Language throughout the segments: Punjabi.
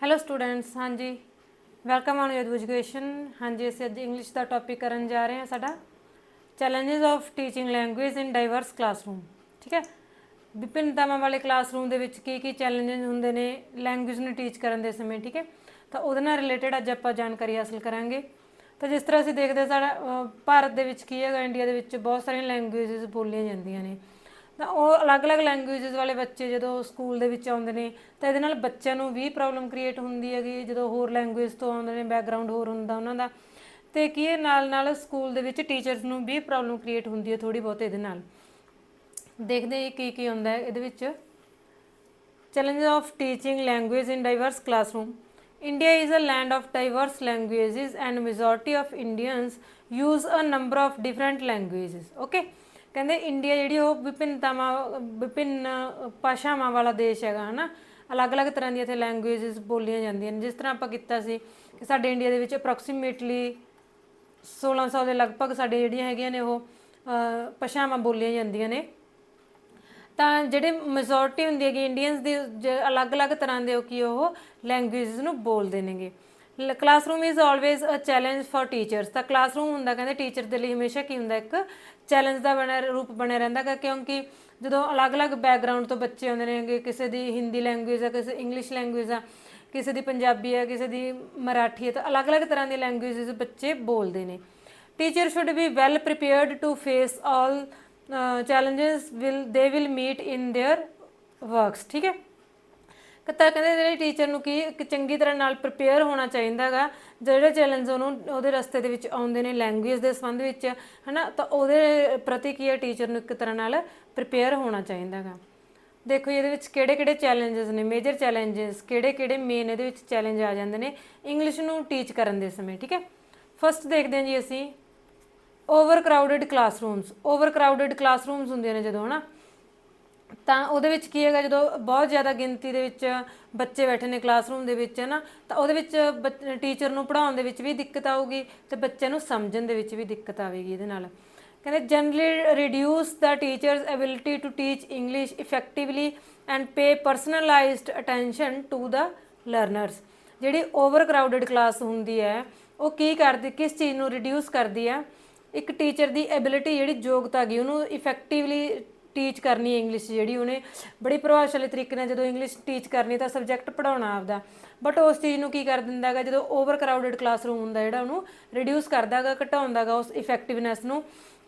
Hello students. हाँ जी, वेलकम ऑन योर एजुकेशन। हाँ जी, ਅਸੀਂ ਅੱਜ ਇੰਗਲਿਸ਼ ਦਾ ਟੌਪਿਕ ਕਰਨ ਜਾ ਰਹੇ ਹਾਂ। ਸਾਡਾ challenges of teaching language in diverse classroom. ਠੀਕ ਹੈ, ਵਿਭਿੰਨਤਾਵਾਂ ਵਾਲੇ ਕਲਾਸਰੂਮ ਦੇ ਵਿੱਚ ਕੀ ਚੈਲੰਜਸ ਹੁੰਦੇ ਨੇ ਲੈਂਗੁਏਜ ਨੂੰ ਟੀਚ ਕਰਨ ਦੇ ਸਮੇਂ। ਠੀਕ ਹੈ, ਤਾਂ ਉਹਦੇ ਨਾਲ ਰਿਲੇਟਡ ਅੱਜ ਆਪਾਂ ਜਾਣਕਾਰੀ ਹਾਸਲ ਕਰਾਂਗੇ। ਤਾਂ ਜਿਸ ਤਰ੍ਹਾਂ ਅਸੀਂ ਦੇਖਦੇ ਸਾਡਾ ਭਾਰਤ ਦੇ ਵਿੱਚ ਕੀ ਹੈਗਾ, ਇੰਡੀਆ ਦੇ ਵਿੱਚ ਬਹੁਤ ਸਾਰੀਆਂ ਲੈਂਗੁਏਜਸ ਬੋਲੀਆਂ ਜਾਂਦੀਆਂ ਨੇ। ਤਾਂ ਉਹ ਅਲੱਗ-ਅਲੱਗ ਲੈਂਗੁਏਜਸ ਵਾਲੇ ਬੱਚੇ ਜਦੋਂ ਸਕੂਲ ਦੇ ਵਿੱਚ ਆਉਂਦੇ ਨੇ ਤਾਂ ਇਹਦੇ ਨਾਲ ਬੱਚਿਆਂ ਨੂੰ ਵੀ ਪ੍ਰੋਬਲਮ ਕ੍ਰੀਏਟ ਹੁੰਦੀ ਹੈਗੀ, ਜਦੋਂ ਹੋਰ ਲੈਂਗੁਏਜ ਤੋਂ ਆਉਂਦੇ ਨੇ, ਬੈਕਗਰਾਊਂਡ ਹੋਰ ਹੁੰਦਾ ਉਹਨਾਂ ਦਾ। ਅਤੇ ਕੀ ਨਾਲ ਸਕੂਲ ਦੇ ਵਿੱਚ ਟੀਚਰਸ ਨੂੰ ਵੀ ਪ੍ਰੋਬਲਮ ਕ੍ਰੀਏਟ ਹੁੰਦੀ ਹੈ ਥੋੜ੍ਹੀ ਬਹੁਤ ਇਹਦੇ ਨਾਲ। ਦੇਖਦੇ ਹਾਂ ਕੀ ਹੁੰਦਾ ਹੈ ਇਹਦੇ ਵਿੱਚ। Challenge of teaching language in diverse classroom. India is a land of diverse languages and majority of Indians use a number of different languages. Okay, ਕਹਿੰਦੇ ਇੰਡੀਆ ਜਿਹੜੀ ਉਹ ਵਿਭਿੰਨ ਭਾਸ਼ਾਵਾਂ ਵਾਲਾ ਦੇਸ਼ ਹੈਗਾ ਹੈ ਨਾ। ਅਲੱਗ-ਅਲੱਗ ਤਰ੍ਹਾਂ ਦੀਆਂ ਇੱਥੇ ਲੈਂਗੁਏਜਸ ਬੋਲੀਆਂ ਜਾਂਦੀਆਂ ਨੇ। ਜਿਸ ਤਰ੍ਹਾਂ ਆਪਾਂ ਕੀਤਾ ਸੀ ਕਿ ਸਾਡੇ ਇੰਡੀਆ ਦੇ ਵਿੱਚ ਅਪਰੋਕਸੀਮੇਟਲੀ 1600 ਦੇ ਲਗਭਗ ਸਾਡੇ ਜਿਹੜੀਆਂ ਹੈਗੀਆਂ ਨੇ ਉਹ ਭਾਸ਼ਾਵਾਂ ਬੋਲੀਆਂ ਜਾਂਦੀਆਂ ਨੇ। ਤਾਂ ਜਿਹੜੇ ਮੈਜੋਰਟੀ ਹੁੰਦੀ ਹੈਗੀ ਇੰਡੀਅਨਸ ਦੀ ਅਲੱਗ-ਅਲੱਗ ਤਰ੍ਹਾਂ ਦੇ ਉਹ ਲੈਂਗੁਏਜਸ ਨੂੰ ਬੋਲਦੇ ਨੇਗੇ। Classroom is always a challenge for teachers. ਤਾਂ ਕਲਾਸਰੂਮ ਹੁੰਦਾ ਕਹਿੰਦੇ ਟੀਚਰ ਦੇ ਲਈ ਹਮੇਸ਼ਾ ਕੀ ਹੁੰਦਾ, ਇੱਕ ਚੈਲੰਜ ਦਾ ਰੂਪ ਬਣਿਆ ਰਹਿੰਦਾ ਗਾ। ਕਿਉਂਕਿ ਜਦੋਂ ਅਲੱਗ-ਅਲੱਗ ਬੈਕਗਰਾਊਂਡ ਤੋਂ ਬੱਚੇ ਆਉਂਦੇ ਨੇ, ਕਿਸੇ ਦੀ ਹਿੰਦੀ ਲੈਂਗੁਏਜ ਆ, ਕਿਸੇ ਇੰਗਲਿਸ਼ ਲੈਂਗੁਏਜ ਆ, ਕਿਸੇ ਦੀ ਪੰਜਾਬੀ ਆ, ਕਿਸੇ ਦੀ ਮਰਾਠੀ ਹੈ, ਤਾਂ ਅਲੱਗ-ਅਲੱਗ ਤਰ੍ਹਾਂ ਦੀਆਂ ਲੈਂਗੁਏਜਸ ਬੱਚੇ ਬੋਲਦੇ ਨੇ। Teacher should be well prepared to face all challenges they will meet in their works. ਠੀਕ ਹੈ, ਤਾਂ ਕਹਿੰਦੇ ਜਿਹੜੇ ਟੀਚਰ ਨੂੰ ਕੀ ਇੱਕ ਚੰਗੀ ਤਰ੍ਹਾਂ ਨਾਲ ਪ੍ਰੀਪੇਅਰ ਹੋਣਾ ਚਾਹੀਦਾ ਗਾ। ਜਿਹੜੇ ਚੈਲੰਜ ਉਹਦੇ ਰਸਤੇ ਦੇ ਵਿੱਚ ਆਉਂਦੇ ਨੇ ਲੈਂਗੁਏਜ ਦੇ ਸੰਬੰਧ ਵਿੱਚ ਹੈ ਨਾ, ਤਾਂ ਉਹਦੇ ਪ੍ਰਤੀ ਕੀ ਹੈ ਟੀਚਰ ਨੂੰ ਇੱਕ ਤਰ੍ਹਾਂ ਨਾਲ ਪ੍ਰੀਪੇਅਰ ਹੋਣਾ ਚਾਹੀਦਾ ਗਾ। ਦੇਖੋ ਇਹਦੇ ਵਿੱਚ ਕਿਹੜੇ ਚੈਲੰਜਸ ਨੇ, ਮੇਜਰ ਚੈਲੰਜਸ ਕਿਹੜੇ ਮੇਨ ਇਹਦੇ ਵਿੱਚ ਚੈਲੰਜ ਆ ਜਾਂਦੇ ਨੇ ਇੰਗਲਿਸ਼ ਨੂੰ ਟੀਚ ਕਰਨ ਦੇ ਸਮੇਂ। ਠੀਕ ਹੈ, ਫਸਟ ਦੇਖਦੇ ਹਾਂ ਜੀ ਅਸੀਂ over crowded classrooms. Over crowded classrooms ਹੁੰਦੀਆਂ ਨੇ ਜਦੋਂ ਹੈ ਨਾ, ਤਾਂ ਉਹਦੇ ਵਿੱਚ ਕੀ ਹੈਗਾ, ਜਦੋਂ ਬਹੁਤ ਜ਼ਿਆਦਾ ਗਿਣਤੀ ਦੇ ਵਿੱਚ ਬੱਚੇ ਬੈਠੇ ਨੇ ਕਲਾਸਰੂਮ ਦੇ ਵਿੱਚ ਹੈ ਨਾ, ਤਾਂ ਉਹਦੇ ਵਿੱਚ ਟੀਚਰ ਨੂੰ ਪੜ੍ਹਾਉਣ ਦੇ ਵਿੱਚ ਵੀ ਦਿੱਕਤ ਆਊਗੀ ਅਤੇ ਬੱਚਿਆਂ ਨੂੰ ਸਮਝਣ ਦੇ ਵਿੱਚ ਵੀ ਦਿੱਕਤ ਆਵੇਗੀ ਇਹਦੇ ਨਾਲ। ਕਹਿੰਦੇ generally reduce the teacher's ability to teach English effectively and pay personalised attention to the learners. ਜਿਹੜੀ ਓਵਰ ਕਰਾਊਡਡ ਕਲਾਸ ਹੁੰਦੀ ਹੈ ਉਹ ਕੀ ਕਰਦੀ, ਕਿਸ ਚੀਜ਼ ਨੂੰ ਰਿਡਿਊਸ ਕਰਦੀ ਹੈ, ਇੱਕ ਟੀਚਰ ਦੀ ਐਬਿਲਿਟੀ ਜਿਹੜੀ ਯੋਗਤਾ ਹੈਗੀ ਉਹਨੂੰ ਇਫੈਕਟਿਵਲੀ ਟੀਚ ਕਰਨੀ ਹੈ ਇੰਗਲਿਸ਼। ਜਿਹੜੀ ਉਹਨੇ ਬੜੀ ਪ੍ਰਭਾਵਸ਼ਾਲੀ ਤਰੀਕੇ ਨਾਲ ਜਦੋਂ ਇੰਗਲਿਸ਼ ਟੀਚ ਕਰਨੀ ਤਾਂ ਸਬਜੈਕਟ ਪੜ੍ਹਾਉਣਾ ਆਪਦਾ, ਬਟ ਉਸ ਚੀਜ਼ ਨੂੰ ਕੀ ਕਰ ਦਿੰਦਾ ਹੈਗਾ ਜਦੋਂ ਓਵਰ ਕਰਾਊਡਡ ਕਲਾਸਰੂਮ ਹੁੰਦਾ ਜਿਹੜਾ ਉਹਨੂੰ ਰਿਡਿਊਸ ਕਰਦਾ ਹੈਗਾ, ਘਟਾਉਂਦਾ ਹੈਗਾ ਉਸ ਇਫੈਕਟਿਵਨੈਸ ਨੂੰ।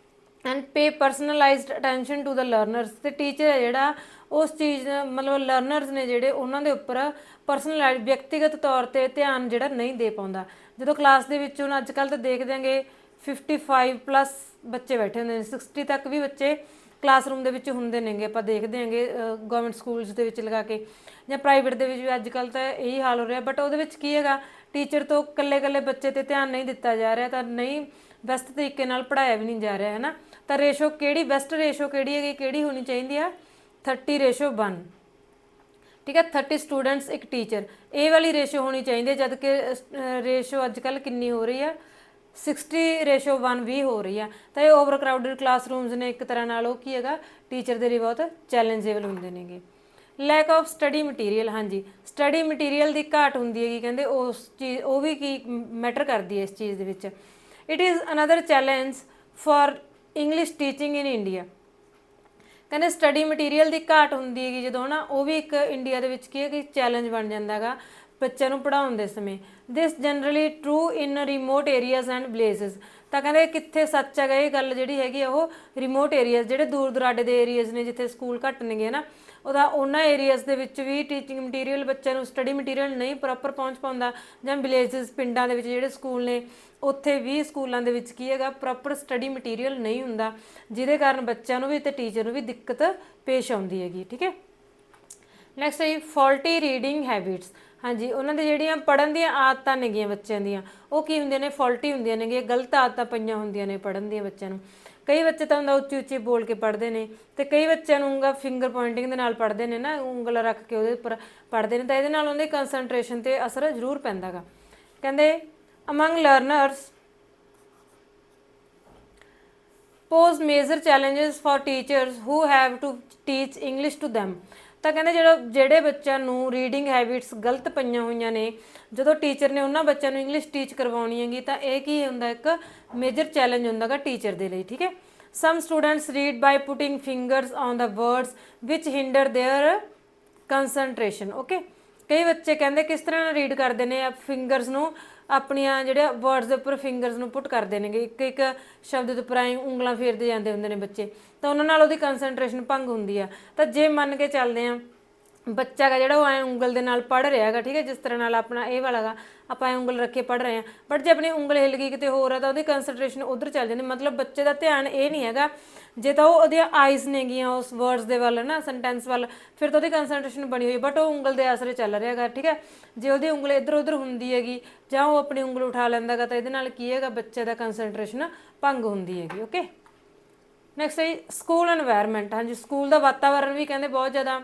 And pay personalised attention to the learners. ਅਤੇ ਟੀਚਰ ਹੈ ਜਿਹੜਾ ਉਸ ਚੀਜ਼ ਮਤਲਬ ਲਰਨਰਸ ਨੇ ਜਿਹੜੇ ਉਹਨਾਂ ਦੇ ਉੱਪਰ ਪਰਸਨਲਾਈਜ਼ ਵਿਅਕਤੀਗਤ ਤੌਰ 'ਤੇ ਧਿਆਨ ਜਿਹੜਾ ਨਹੀਂ ਦੇ ਪਾਉਂਦਾ। ਜਦੋਂ ਕਲਾਸ ਦੇ ਵਿੱਚ ਹੁਣ ਅੱਜ ਕੱਲ੍ਹ ਤਾਂ ਦੇਖਦੇ ਆਂਗੇ 55+ ਬੱਚੇ ਬੈਠੇ ਹੁੰਦੇ ਨੇ, 60 ਤੱਕ ਵੀ ਬੱਚੇ ਕਲਾਸਰੂਮ ਦੇ ਵਿੱਚ ਹੁੰਦੇ ਨੇਗੇ। ਆਪਾਂ ਦੇਖਦੇ ਆਂਗੇ ਗਵਰਨਮੈਂਟ ਸਕੂਲਸ ਦੇ ਵਿੱਚ ਲਗਾ ਕੇ ਜਾਂ ਪ੍ਰਾਈਵੇਟ ਦੇ ਵਿੱਚ ਵੀ ਅੱਜ ਕੱਲ੍ਹ ਤਾਂ ਇਹੀ ਹਾਲ ਹੋ ਰਿਹਾ। ਬਟ ਉਹਦੇ ਵਿੱਚ ਕੀ ਹੈਗਾ, ਟੀਚਰ ਤੋਂ ਇਕੱਲੇ ਬੱਚੇ 'ਤੇ ਧਿਆਨ ਨਹੀਂ ਦਿੱਤਾ ਜਾ ਰਿਹਾ, ਤਾਂ ਨਹੀਂ ਬੈਸਟ ਤਰੀਕੇ ਨਾਲ ਪੜ੍ਹਾਇਆ ਵੀ ਨਹੀਂ ਜਾ ਰਿਹਾ ਹੈ ਨਾ। ਤਾਂ ਰੇਸ਼ੋ ਕਿਹੜੀ ਬੈਸਟ ਰੇਸ਼ੋ ਕਿਹੜੀ ਹੈਗੀ, ਕਿਹੜੀ ਹੋਣੀ ਚਾਹੀਦੀ ਆ, 30:1। ਠੀਕ ਹੈ, 30 ਸਟੂਡੈਂਟਸ ਇੱਕ ਟੀਚਰ, ਇਹ ਵਾਲੀ ਰੇਸ਼ੋ ਹੋਣੀ ਚਾਹੀਦੀ ਹੈ। ਜਦ ਕਿ ਰੇਸ਼ੋ ਅੱਜ ਕੱਲ੍ਹ ਕਿੰਨੀ ਹੋ ਰਹੀ ਆ, 60:1 ਵੀ ਹੋ ਰਹੀ ਆ। ਤਾਂ ਇਹ ਓਵਰ ਕਰਾਊਡਡ ਕਲਾਸਰੂਮਸ ਨੇ ਇੱਕ ਤਰ੍ਹਾਂ ਨਾਲ ਉਹ ਕੀ ਹੈਗਾ ਟੀਚਰ ਦੇ ਲਈ ਬਹੁਤ ਚੈਲੰਜੇਬਲ ਹੁੰਦੇ ਨੇਗੇ। Lack of study material. ਹਾਂਜੀ, ਸਟੱਡੀ ਮਟੀਰੀਅਲ ਦੀ ਘਾਟ ਹੁੰਦੀ ਹੈਗੀ, ਕਹਿੰਦੇ ਉਸ ਚੀਜ਼ ਉਹ ਵੀ ਕੀ ਮੈਟਰ ਕਰਦੀ ਹੈ ਇਸ ਚੀਜ਼ ਦੇ ਵਿੱਚ। It is another challenge for English teaching in India. ਕਹਿੰਦੇ ਸਟੱਡੀ ਮਟੀਰੀਅਲ ਦੀ ਘਾਟ ਹੁੰਦੀ ਹੈਗੀ ਜਦੋਂ ਨਾ, ਉਹ ਵੀ ਇੱਕ ਇੰਡੀਆ ਦੇ ਵਿੱਚ ਕੀ ਹੈ ਕਿ ਚੈਲੰਜ ਬਣ ਜਾਂਦਾ ਹੈਗਾ ਬੱਚਿਆਂ ਨੂੰ ਪੜ੍ਹਾਉਣ ਦੇ ਸਮੇਂ। This generally true in remote areas and villages. ਤਾਂ ਕਹਿੰਦੇ ਕਿੱਥੇ ਸੱਚ ਹੈਗਾ ਇਹ ਗੱਲ ਜਿਹੜੀ ਹੈਗੀ ਆ, ਉਹ ਰਿਮੋਟ ਏਰੀਆਜ਼ ਜਿਹੜੇ ਦੂਰ ਦੁਰਾਡੇ ਦੇ ਏਰੀਆਜ਼ ਨੇ ਜਿੱਥੇ ਸਕੂਲ ਘੱਟ ਨੇਗੇ ਨਾ, ਉਹਦਾ ਉਹਨਾਂ ਏਰੀਆਜ਼ ਦੇ ਵਿੱਚ ਵੀ ਟੀਚਿੰਗ ਮਟੀਰੀਅਲ ਬੱਚਿਆਂ ਨੂੰ ਸਟੱਡੀ ਮਟੀਰੀਅਲ ਨਹੀਂ ਪ੍ਰੋਪਰ ਪਹੁੰਚ ਪਾਉਂਦਾ। ਜਾਂ ਵਿਲੇਜਸ ਪਿੰਡਾਂ ਦੇ ਵਿੱਚ ਜਿਹੜੇ ਸਕੂਲ ਨੇ ਉੱਥੇ ਵੀ ਸਕੂਲਾਂ ਦੇ ਵਿੱਚ ਕੀ ਹੈਗਾ ਪ੍ਰੋਪਰ ਸਟੱਡੀ ਮਟੀਰੀਅਲ ਨਹੀਂ ਹੁੰਦਾ, ਜਿਹਦੇ ਕਾਰਨ ਬੱਚਿਆਂ ਨੂੰ ਵੀ ਅਤੇ ਟੀਚਰ ਨੂੰ ਵੀ ਦਿੱਕਤ ਪੇਸ਼ ਆਉਂਦੀ ਹੈਗੀ। ਠੀਕ ਹੈ, ਨੈਕਸਟ ਹੈ ਫੋਲਟੀ ਰੀਡਿੰਗ ਹੈਬਿਟਸ। ਹਾਂਜੀ, ਉਹਨਾਂ ਦੀ ਜਿਹੜੀਆਂ ਪੜ੍ਹਨ ਦੀਆਂ ਆਦਤਾਂ ਨੇਗੀਆਂ ਬੱਚਿਆਂ ਦੀਆਂ ਉਹ ਕੀ ਹੁੰਦੀਆਂ ਨੇ, ਫੋਲਟੀ ਹੁੰਦੀਆਂ ਨੇਗੀਆਂ, ਗਲਤ ਆਦਤਾਂ ਪਈਆਂ ਹੁੰਦੀਆਂ ਨੇ ਪੜ੍ਹਨ ਦੀਆਂ ਬੱਚਿਆਂ ਨੂੰ। ਕਈ ਬੱਚੇ ਤਾਂ ਹੁੰਦਾ ਉੱਚੀ ਬੋਲ ਕੇ ਪੜ੍ਹਦੇ ਨੇ, ਅਤੇ ਕਈ ਬੱਚਿਆਂ ਨੂੰ ਫਿੰਗਰ ਪੁਆਇੰਟਿੰਗ ਦੇ ਨਾਲ ਪੜ੍ਹਦੇ ਨੇ ਨਾ, ਉਂਗਲ ਰੱਖ ਕੇ ਉਹਦੇ ਉੱਪਰ ਪੜ੍ਹਦੇ ਨੇ, ਤਾਂ ਇਹਦੇ ਨਾਲ ਉਹਨਾਂ ਦੀ ਕੰਸਨਟਰੇਸ਼ਨ 'ਤੇ ਅਸਰ ਜ਼ਰੂਰ ਪੈਂਦਾ ਗਾ। ਕਹਿੰਦੇ among learners pose major challenges for teachers who have to teach English to them। ਤਾਂ ਕਹਿੰਦੇ ਜਿਹੜੇ ਬੱਚਿਆਂ ਨੂੰ ਰੀਡਿੰਗ ਹੈਬਿਟਸ ਗਲਤ ਪਈਆਂ ਹੋਈਆਂ ਨੇ, ਜਦੋਂ ਟੀਚਰ ਨੇ ਉਹਨਾਂ ਬੱਚਿਆਂ ਨੂੰ ਇੰਗਲਿਸ਼ ਟੀਚ ਕਰਵਾਉਣੀ ਹੈਗੀ ਤਾਂ ਇਹ ਕੀ ਹੁੰਦਾ, ਇੱਕ ਮੇਜਰ ਚੈਲੰਜ ਹੁੰਦਾ ਗਾ ਟੀਚਰ ਦੇ ਲਈ, ਠੀਕ ਹੈ। Some students read by putting fingers on the words which hinder their concentration, okay. ਕਈ ਬੱਚੇ ਕਹਿੰਦੇ ਕਿਸ ਤਰ੍ਹਾਂ ਨਾਲ ਰੀਡ ਕਰਦੇ ਨੇ, ਫਿੰਗਰਸ ਨੂੰ ਆਪਣੀਆਂ ਜਿਹੜੇ ਵਰਡਸ ਦੇ ਉੱਪਰ ਫਿੰਗਰਸ ਨੂੰ ਪੁੱਟ ਕਰਦੇ ਨੇਗੇ, ਇੱਕ ਇੱਕ ਸ਼ਬਦ ਦੇ ਉੱਪਰ ਐਂ ਉਂਗਲਾਂ ਫੇਰਦੇ ਜਾਂਦੇ ਹੁੰਦੇ ਨੇ ਬੱਚੇ, ਤਾਂ ਉਹਨਾਂ ਨਾਲ ਉਹਦੀ ਕੰਸਨਟ੍ਰੇਸ਼ਨ ਭੰਗ ਹੁੰਦੀ ਆ। ਤਾਂ ਜੇ ਮੰਨ ਕੇ ਚੱਲਦੇ ਆ ਬੱਚਾ ਗਾ ਜਿਹੜਾ ਉਹ ਐਂ ਉਂਗਲ ਦੇ ਨਾਲ ਪੜ੍ਹ ਰਿਹਾ ਹੈਗਾ, ਠੀਕ ਹੈ, ਜਿਸ ਤਰ੍ਹਾਂ ਨਾਲ ਆਪਣਾ ਇਹ ਵਾਲਾ ਗਾ ਆਪਾਂ ਐਂ ਉਂਗਲ ਰੱਖੇ ਪੜ੍ਹ ਰਹੇ ਹਾਂ, ਬਟ ਜੇ ਆਪਣੀ ਉਂਗਲ ਹਿੱਲ ਗਈ ਕਿਤੇ ਹੋਰ ਆ ਤਾਂ ਉਹਦੀ ਕੰਸਨਟ੍ਰੇਸ਼ਨ ਉੱਧਰ ਚੱਲ ਜਾਂਦੀ। ਮਤਲਬ ਬੱਚੇ ਦਾ ਧਿਆਨ ਇਹ ਨਹੀਂ ਹੈਗਾ, ਜੇ ਤਾਂ ਉਹਦੀਆਂ ਆਈਜ਼ ਨੇਗੀਆਂ ਉਸ ਵਰਡਸ ਦੇ ਵੱਲ ਨਾ, ਸੈਂਟੈਂਸ ਵੱਲ, ਫਿਰ ਤਾਂ ਉਹਦੀ ਕੰਸਨਟ੍ਰੇਸ਼ਨ ਬਣੀ ਹੋਈ, ਬਟ ਉਹ ਉਂਗਲ ਦੇ ਆਸਰੇ ਚੱਲ ਰਿਹਾ ਹੈਗਾ, ਠੀਕ ਹੈ। ਜੇ ਉਹਦੀ ਉਂਗਲ ਇੱਧਰ ਉੱਧਰ ਹੁੰਦੀ ਹੈਗੀ ਜਾਂ ਉਹ ਆਪਣੀ ਉਂਗਲ ਉਠਾ ਲੈਂਦਾ ਗਾ ਤਾਂ ਇਹਦੇ ਨਾਲ ਕੀ ਹੈਗਾ, ਬੱਚੇ ਦਾ ਕੰਸਨਟ੍ਰੇਸ਼ਨ ਭੰਗ ਹੁੰਦੀ ਹੈਗੀ, ਓਕੇ। ਨੈਕਸਟ ਹੈ ਸਕੂਲ ਐਨਵਾਇਰਨਮੈਂਟ। ਹਾਂਜੀ, ਸਕੂਲ ਦਾ ਵਾਤਾਵਰਨ ਵੀ ਕਹਿੰਦੇ ਬਹੁਤ ਜ਼ਿਆਦਾ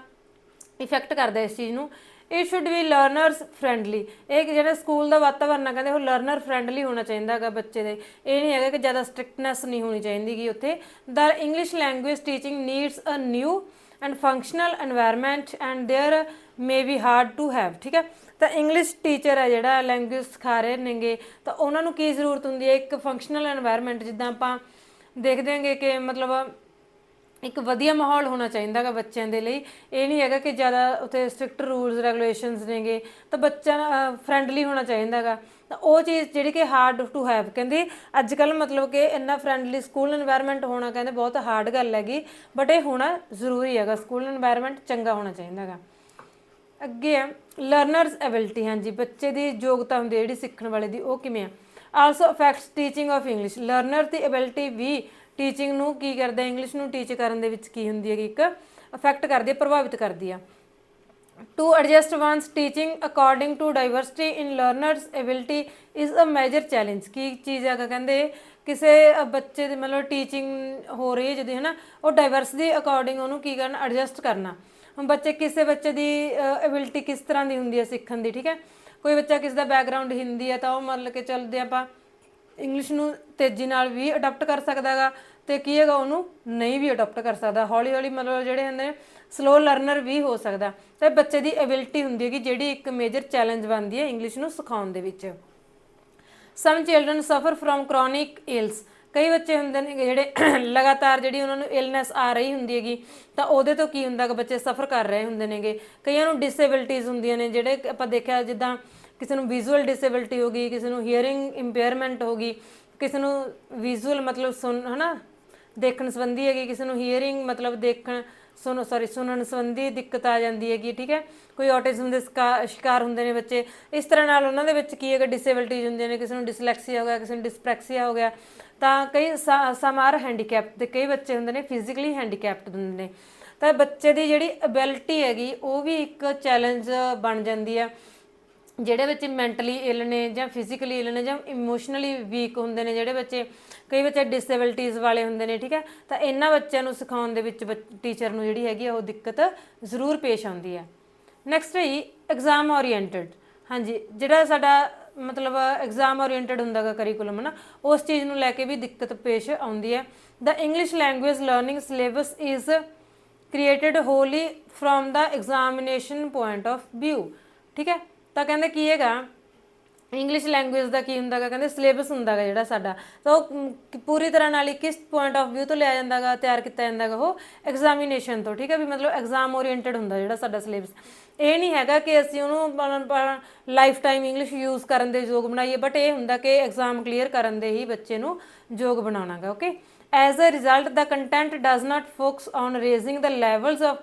ਇਫੈਕਟ ਕਰਦਾ ਇਸ ਚੀਜ਼ ਨੂੰ। It should be learners friendly. ਇਹ ਜਿਹੜਾ ਸਕੂਲ ਦਾ ਵਾਤਾਵਰਨ ਆ ਕਹਿੰਦੇ ਉਹ ਲਰਨਰ ਫਰੈਂਡਲੀ ਹੋਣਾ ਚਾਹੀਦਾ ਹੈਗਾ ਬੱਚੇ ਦੇ, ਇਹ ਨਹੀਂ ਹੈਗਾ ਕਿ ਜ਼ਿਆਦਾ ਸਟ੍ਰਿਕਟਨੈਸ ਨਹੀਂ ਹੋਣੀ ਚਾਹੀਦੀ ਗੀ ਉੱਥੇ। The English language teaching needs a new and functional environment and there may be hard to have, ਠੀਕ ਹੈ। ਤਾਂ ਇੰਗਲਿਸ਼ ਟੀਚਰ ਹੈ ਜਿਹੜਾ ਲੈਂਗੁਏਜ ਸਿਖਾ ਰਹੇ ਨੇਗੇ, ਤਾਂ ਉਹਨਾਂ ਨੂੰ ਕੀ ਜ਼ਰੂਰਤ ਹੁੰਦੀ ਹੈ, ਇੱਕ ਫੰਕਸ਼ਨਲ ਐਨਵਾਇਰਨਮੈਂਟ, ਜਿੱਦਾਂ ਆਪਾਂ ਦੇਖਦੇ ਹਾਂਗੇ ਕਿ ਮਤਲਬ ਇੱਕ ਵਧੀਆ ਮਾਹੌਲ ਹੋਣਾ ਚਾਹੀਦਾ ਗਾ ਬੱਚਿਆਂ ਦੇ ਲਈ। ਇਹ ਨਹੀਂ ਹੈਗਾ ਕਿ ਜ਼ਿਆਦਾ ਉੱਥੇ ਸਟ੍ਰਿਕਟ ਰੂਲਸ ਰੈਗੂਲੇਸ਼ਨਸ ਨੇਗੇ, ਤਾਂ ਬੱਚਾ ਫਰੈਂਡਲੀ ਹੋਣਾ ਚਾਹੀਦਾ ਗਾ। ਤਾਂ ਉਹ ਚੀਜ਼ ਜਿਹੜੀ ਕਿ ਹਾਰਡ ਟੂ ਹੈਵ, ਕਹਿੰਦੇ ਅੱਜ ਕੱਲ੍ਹ ਮਤਲਬ ਕਿ ਇੰਨਾ ਫਰੈਂਡਲੀ ਸਕੂਲ ਇਨਵਾਇਰਨਮੈਂਟ ਹੋਣਾ ਕਹਿੰਦੇ ਬਹੁਤ ਹਾਰਡ ਗੱਲ ਹੈਗੀ, ਬਟ ਇਹ ਹੋਣਾ ਜ਼ਰੂਰੀ ਹੈਗਾ, ਸਕੂਲ ਇਨਵਾਇਰਨਮੈਂਟ ਚੰਗਾ ਹੋਣਾ ਚਾਹੀਦਾ ਗਾ। ਅੱਗੇ ਆ ਲਰਨਰਸ ਐਬਿਲਿਟੀ। ਹਾਂਜੀ, ਬੱਚੇ ਦੀ ਯੋਗਤਾ ਹੁੰਦੀ ਹੈ ਜਿਹੜੀ ਸਿੱਖਣ ਵਾਲੇ ਦੀ, ਉਹ ਕਿਵੇਂ ਆ। Also affects teaching of English. Learner the ability we teaching ਨੂੰ ਕੀ ਕਰਦਾ, ਇੰਗਲਿਸ਼ ਨੂੰ ਟੀਚ ਕਰਨ ਦੇ ਵਿੱਚ ਕੀ ਹੁੰਦੀ ਹੈਗੀ, ਇੱਕ ਅਫੈਕਟ ਕਰਦੀ ਹੈ, ਪ੍ਰਭਾਵਿਤ ਕਰਦੀ ਆ। To adjust one's teaching according to diversity in learners ability is a major challenge. ਕੀ ਚੀਜ਼ ਹੈਗਾ, ਕਹਿੰਦੇ ਕਿਸੇ ਬੱਚੇ ਦੀ ਮਤਲਬ ਟੀਚਿੰਗ ਹੋ ਰਹੀ ਹੈ ਜਦੋਂ ਹੈ ਨਾ, ਉਹ ਡਾਈਵਰਸ ਦੇ ਅਕੋਰਡਿੰਗ ਉਹਨੂੰ ਕੀ ਕਰਨਾ, ਐਡਜਸਟ ਕਰਨਾ। ਹੁਣ ਕਿਸੇ ਬੱਚੇ ਦੀ ਐਬਿਲਿਟੀ ਕਿਸ ਤਰ੍ਹਾਂ ਦੀ ਹੁੰਦੀ ਹੈ ਸਿੱਖਣ ਦੀ, ਠੀਕ ਹੈ। ਕੋਈ ਬੱਚਾ ਕਿਸ ਦਾ ਬੈਕਗਰਾਊਂਡ ਹਿੰਦੀ ਹੈ ਤਾਂ ਉਹ ਮਤਲਬ ਕਿ ਚੱਲਦੇ ਆਪਾਂ ਇੰਗਲਿਸ਼ ਨੂੰ ਤੇਜ਼ੀ ਨਾਲ ਵੀ ਅਡਾਪਟ ਕਰ ਸਕਦਾ ਹੈਗਾ, ਅਤੇ ਕੀ ਹੈਗਾ ਉਹਨੂੰ ਨਹੀਂ ਵੀ ਅਡਾਪਟ ਕਰ ਸਕਦਾ, ਹੌਲੀ ਹੌਲੀ ਮਤਲਬ ਜਿਹੜੇ ਹੁੰਦੇ ਨੇ ਸਲੋ ਲਰਨਰ ਵੀ ਹੋ ਸਕਦਾ। ਤਾਂ ਬੱਚੇ ਦੀ ਐਬਿਲਿਟੀ ਹੁੰਦੀ ਹੈਗੀ ਜਿਹੜੀ ਇੱਕ ਮੇਜਰ ਚੈਲੰਜ ਬਣਦੀ ਹੈ ਇੰਗਲਿਸ਼ ਨੂੰ ਸਿਖਾਉਣ ਦੇ ਵਿੱਚ। ਸਮ ਚਿਲਡਰਨ ਸਫਰ ਫਰੋਮ ਕਰੋਨਿਕ ਇਲਸ। ਕਈ ਬੱਚੇ ਹੁੰਦੇ ਨੇ ਜਿਹੜੇ ਲਗਾਤਾਰ ਜਿਹੜੀ ਉਹਨਾਂ ਨੂੰ ਇਲਨੈਸ ਆ ਰਹੀ ਹੁੰਦੀ ਹੈਗੀ, ਤਾਂ ਉਹਦੇ ਤੋਂ ਕੀ ਹੁੰਦਾ ਕਿ ਬੱਚੇ ਸਫਰ ਕਰ ਰਹੇ ਹੁੰਦੇ ਨੇਗੇ। ਕਈਆਂ ਨੂੰ ਡਿਸੇਬਿਲਟੀਜ਼ ਹੁੰਦੀਆਂ ਨੇ, ਜਿਹੜੇ ਆਪਾਂ ਦੇਖਿਆ ਜਿੱਦਾਂ ਕਿਸੇ ਨੂੰ ਵਿਜ਼ੂਅਲ ਡਿਸੇਬਿਲਟੀ ਹੋ ਗਈ, ਕਿਸੇ ਨੂੰ ਹੀਅਰਿੰਗ ਇੰਪੇਅਰਮੈਂਟ ਹੋ ਗਈ, ਕਿਸੇ ਨੂੰ ਵਿਜ਼ੂਅਲ ਮਤਲਬ ਹੈ ਨਾ ਦੇਖਣ ਸੰਬੰਧੀ ਹੈਗੀ, ਕਿਸੇ ਨੂੰ ਹੀਅਰਿੰਗ ਮਤਲਬ ਸੁਣਨ ਸੰਬੰਧੀ ਦਿੱਕਤ ਆ ਜਾਂਦੀ ਹੈਗੀ, ਠੀਕ ਹੈ। ਕੋਈ ਆਟਿਜ਼ਮ ਦੇ ਸ਼ਿਕਾਰ ਹੁੰਦੇ ਨੇ ਬੱਚੇ, ਇਸ ਤਰ੍ਹਾਂ ਨਾਲ ਉਹਨਾਂ ਦੇ ਵਿੱਚ ਕੀ ਹੈਗਾ ਡਿਸੇਬਿਲਟੀਜ਼ ਹੁੰਦੀਆਂ ਨੇ। ਕਿਸੇ ਨੂੰ ਡਿਸਲੈਕਸੀਆ ਹੋ ਗਿਆ, ਕਿਸੇ ਨੂੰ ਡਿਸਪ੍ਰੈਕਸੀਆ ਹੋ ਗਿਆ, ਤਾਂ ਕਈ ਸਮ ਆਰ ਹੈਂਡੀਕੈਪਡ, ਤੇ ਕਈ ਬੱਚੇ ਹੁੰਦੇ ਨੇ ਫਿਜ਼ੀਕਲੀ ਹੈਂਡੀਕੈਪਡ ਹੁੰਦੇ ਨੇ। ਤਾਂ ਬੱਚੇ ਦੀ ਜਿਹੜੀ ਐਬਿਲਿਟੀ ਹੈਗੀ ਉਹ ਵੀ ਇੱਕ ਚੈਲੰਜ ਬਣ ਜਾਂਦੀ ਆ। ਜਿਹੜੇ ਬੱਚੇ ਮੈਂਟਲੀ ਇਲ ਨੇ ਜਾਂ ਫਿਜ਼ੀਕਲੀ ਇਲ ਨੇ ਜਾਂ ਇਮੋਸ਼ਨਲੀ ਵੀਕ ਹੁੰਦੇ ਨੇ, ਜਿਹੜੇ ਬੱਚੇ, ਕਈ ਬੱਚੇ ਡਿਸੇਬਿਲਟੀਜ਼ ਵਾਲੇ ਹੁੰਦੇ ਨੇ, ਠੀਕ ਹੈ। ਤਾਂ ਇਹਨਾਂ ਬੱਚਿਆਂ ਨੂੰ ਸਿਖਾਉਣ ਦੇ ਵਿੱਚ ਟੀਚਰ ਨੂੰ ਜਿਹੜੀ ਹੈਗੀ ਆ ਉਹ ਦਿੱਕਤ ਜ਼ਰੂਰ ਪੇਸ਼ ਆਉਂਦੀ ਹੈ। ਨੈਕਸਟ ਹੈ ਜੀ ਐਗਜ਼ਾਮ ਓਰੀਐਂਟਡ। ਹਾਂਜੀ, ਜਿਹੜਾ ਸਾਡਾ ਮਤਲਬ ਐਗਜ਼ਾਮ ਓਰੀਐਂਟਡ ਹੁੰਦਾ ਗਾ ਕਰੀਕੁਲਮ ਨਾ, ਉਸ ਚੀਜ਼ ਨੂੰ ਲੈ ਕੇ ਵੀ ਦਿੱਕਤ ਪੇਸ਼ ਆਉਂਦੀ ਹੈ। The English language learning syllabus is created wholly from the examination point of view, ਠੀਕ ਹੈ। ਤਾਂ ਕਹਿੰਦੇ ਕੀ ਹੈਗਾ ਇੰਗਲਿਸ਼ ਲੈਂਗੁਏਜ ਦਾ ਕੀ ਹੁੰਦਾ ਗਾ, ਕਹਿੰਦੇ ਸਿਲੇਬਸ ਹੁੰਦਾ ਗਾ ਜਿਹੜਾ ਸਾਡਾ, ਤਾਂ ਉਹ ਪੂਰੀ ਤਰ੍ਹਾਂ ਨਾਲ ਹੀ ਕਿਸ ਪੁਆਇੰਟ ਆਫ ਵਿਊ ਤੋਂ ਲਿਆ ਜਾਂਦਾ ਗਾ, ਤਿਆਰ ਕੀਤਾ ਜਾਂਦਾ ਗਾ ਉਹ ਐਗਜ਼ਾਮੀਨੇਸ਼ਨ ਤੋਂ, ਠੀਕ ਹੈ। ਵੀ ਮਤਲਬ ਐਗਜ਼ਾਮ ਓਰੀਐਂਟਡ ਹੁੰਦਾ ਜਿਹੜਾ ਸਾਡਾ ਸਿਲੇਬਸ। ਇਹ ਨਹੀਂ ਹੈਗਾ ਕਿ ਅਸੀਂ ਉਹਨੂੰ ਲਾਈਫ ਟਾਈਮ ਇੰਗਲਿਸ਼ ਯੂਜ਼ ਕਰਨ ਦੇ ਯੋਗ ਬਣਾਈਏ, ਬਟ ਇਹ ਹੁੰਦਾ ਕਿ ਐਗਜ਼ਾਮ ਕਲੀਅਰ ਕਰਨ ਦੇ ਹੀ ਬੱਚੇ ਨੂੰ ਯੋਗ ਬਣਾਉਣਾ ਗਾ, okay. As a result the content does not focus on raising the levels of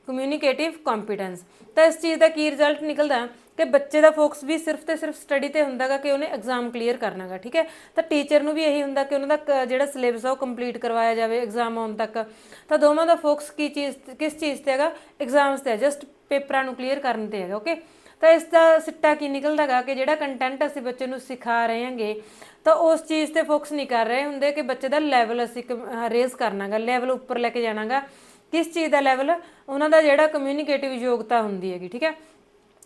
communicative competence. ਤਾਂ ਇਸ ਚੀਜ਼ ਦਾ ਕੀ ਰਿਜ਼ਲਟ ਨਿਕਲਦਾ ਕਿ ਬੱਚੇ ਦਾ ਫੋਕਸ ਵੀ ਸਿਰਫ ਤੇ ਸਿਰਫ ਸਟੱਡੀ ਤੇ ਹੁੰਦਾ ਗਾ ਕਿ ਉਹਨੇ ਐਗਜ਼ਾਮ ਕਲੀਅਰ ਕਰਨਾ ਗਾ, ਠੀਕ ਹੈ। ਤਾਂ ਟੀਚਰ ਨੂੰ ਵੀ ਇਹੀ ਹੁੰਦਾ ਕਿ ਉਹਨਾਂ ਦਾ ਜਿਹੜਾ ਸਿਲੇਬਸ ਆ ਉਹ ਕੰਪਲੀਟ ਕਰਵਾਇਆ ਜਾਵੇ ਐਗਜ਼ਾਮ ਆਉਣ ਤੱਕ। ਤਾਂ ਦੋਵਾਂ ਦਾ ਫੋਕਸ ਕਿਸ ਚੀਜ਼ ਤੇ ਹੈਗਾ, ਐਗਜ਼ਾਮਸ ਤੇ ਹੈ, ਜਸਟ ਪੇਪਰਾਂ ਨੂੰ ਕਲੀਅਰ ਕਰਨ ਤੇ ਹੈਗਾ, ਓਕੇ। ਤਾਂ ਇਸ ਦਾ ਸਿੱਟਾ ਕੀ ਨਿਕਲਦਾ ਗਾ ਕਿ ਜਿਹੜਾ ਕੰਟੈਂਟ ਅਸੀਂ ਬੱਚੇ ਨੂੰ ਸਿਖਾ ਰਹੇ ਹਾਂਗੇ ਤਾਂ ਉਸ ਚੀਜ਼ ਤੇ ਫੋਕਸ ਨਹੀਂ ਕਰ ਰਹੇ ਹੁੰਦੇ ਕਿ ਬੱਚੇ ਦਾ ਲੈਵਲ ਅਸੀਂ ਰੇਜ਼ ਕਰਨਾ ਗਾ, ਲੈਵਲ ਉੱਪਰ ਲੈ ਕੇ ਜਾਣਾ ਗਾ। ਕਿਸ ਚੀਜ਼ ਦਾ ਲੈਵਲ, ਉਹਨਾਂ ਦਾ ਜਿਹੜਾ ਕਮਿਊਨੀਕੇਟਿਵ ਯੋਗਤਾ ਹੁੰਦੀ ਹੈਗੀ, ਠੀਕ ਹੈ।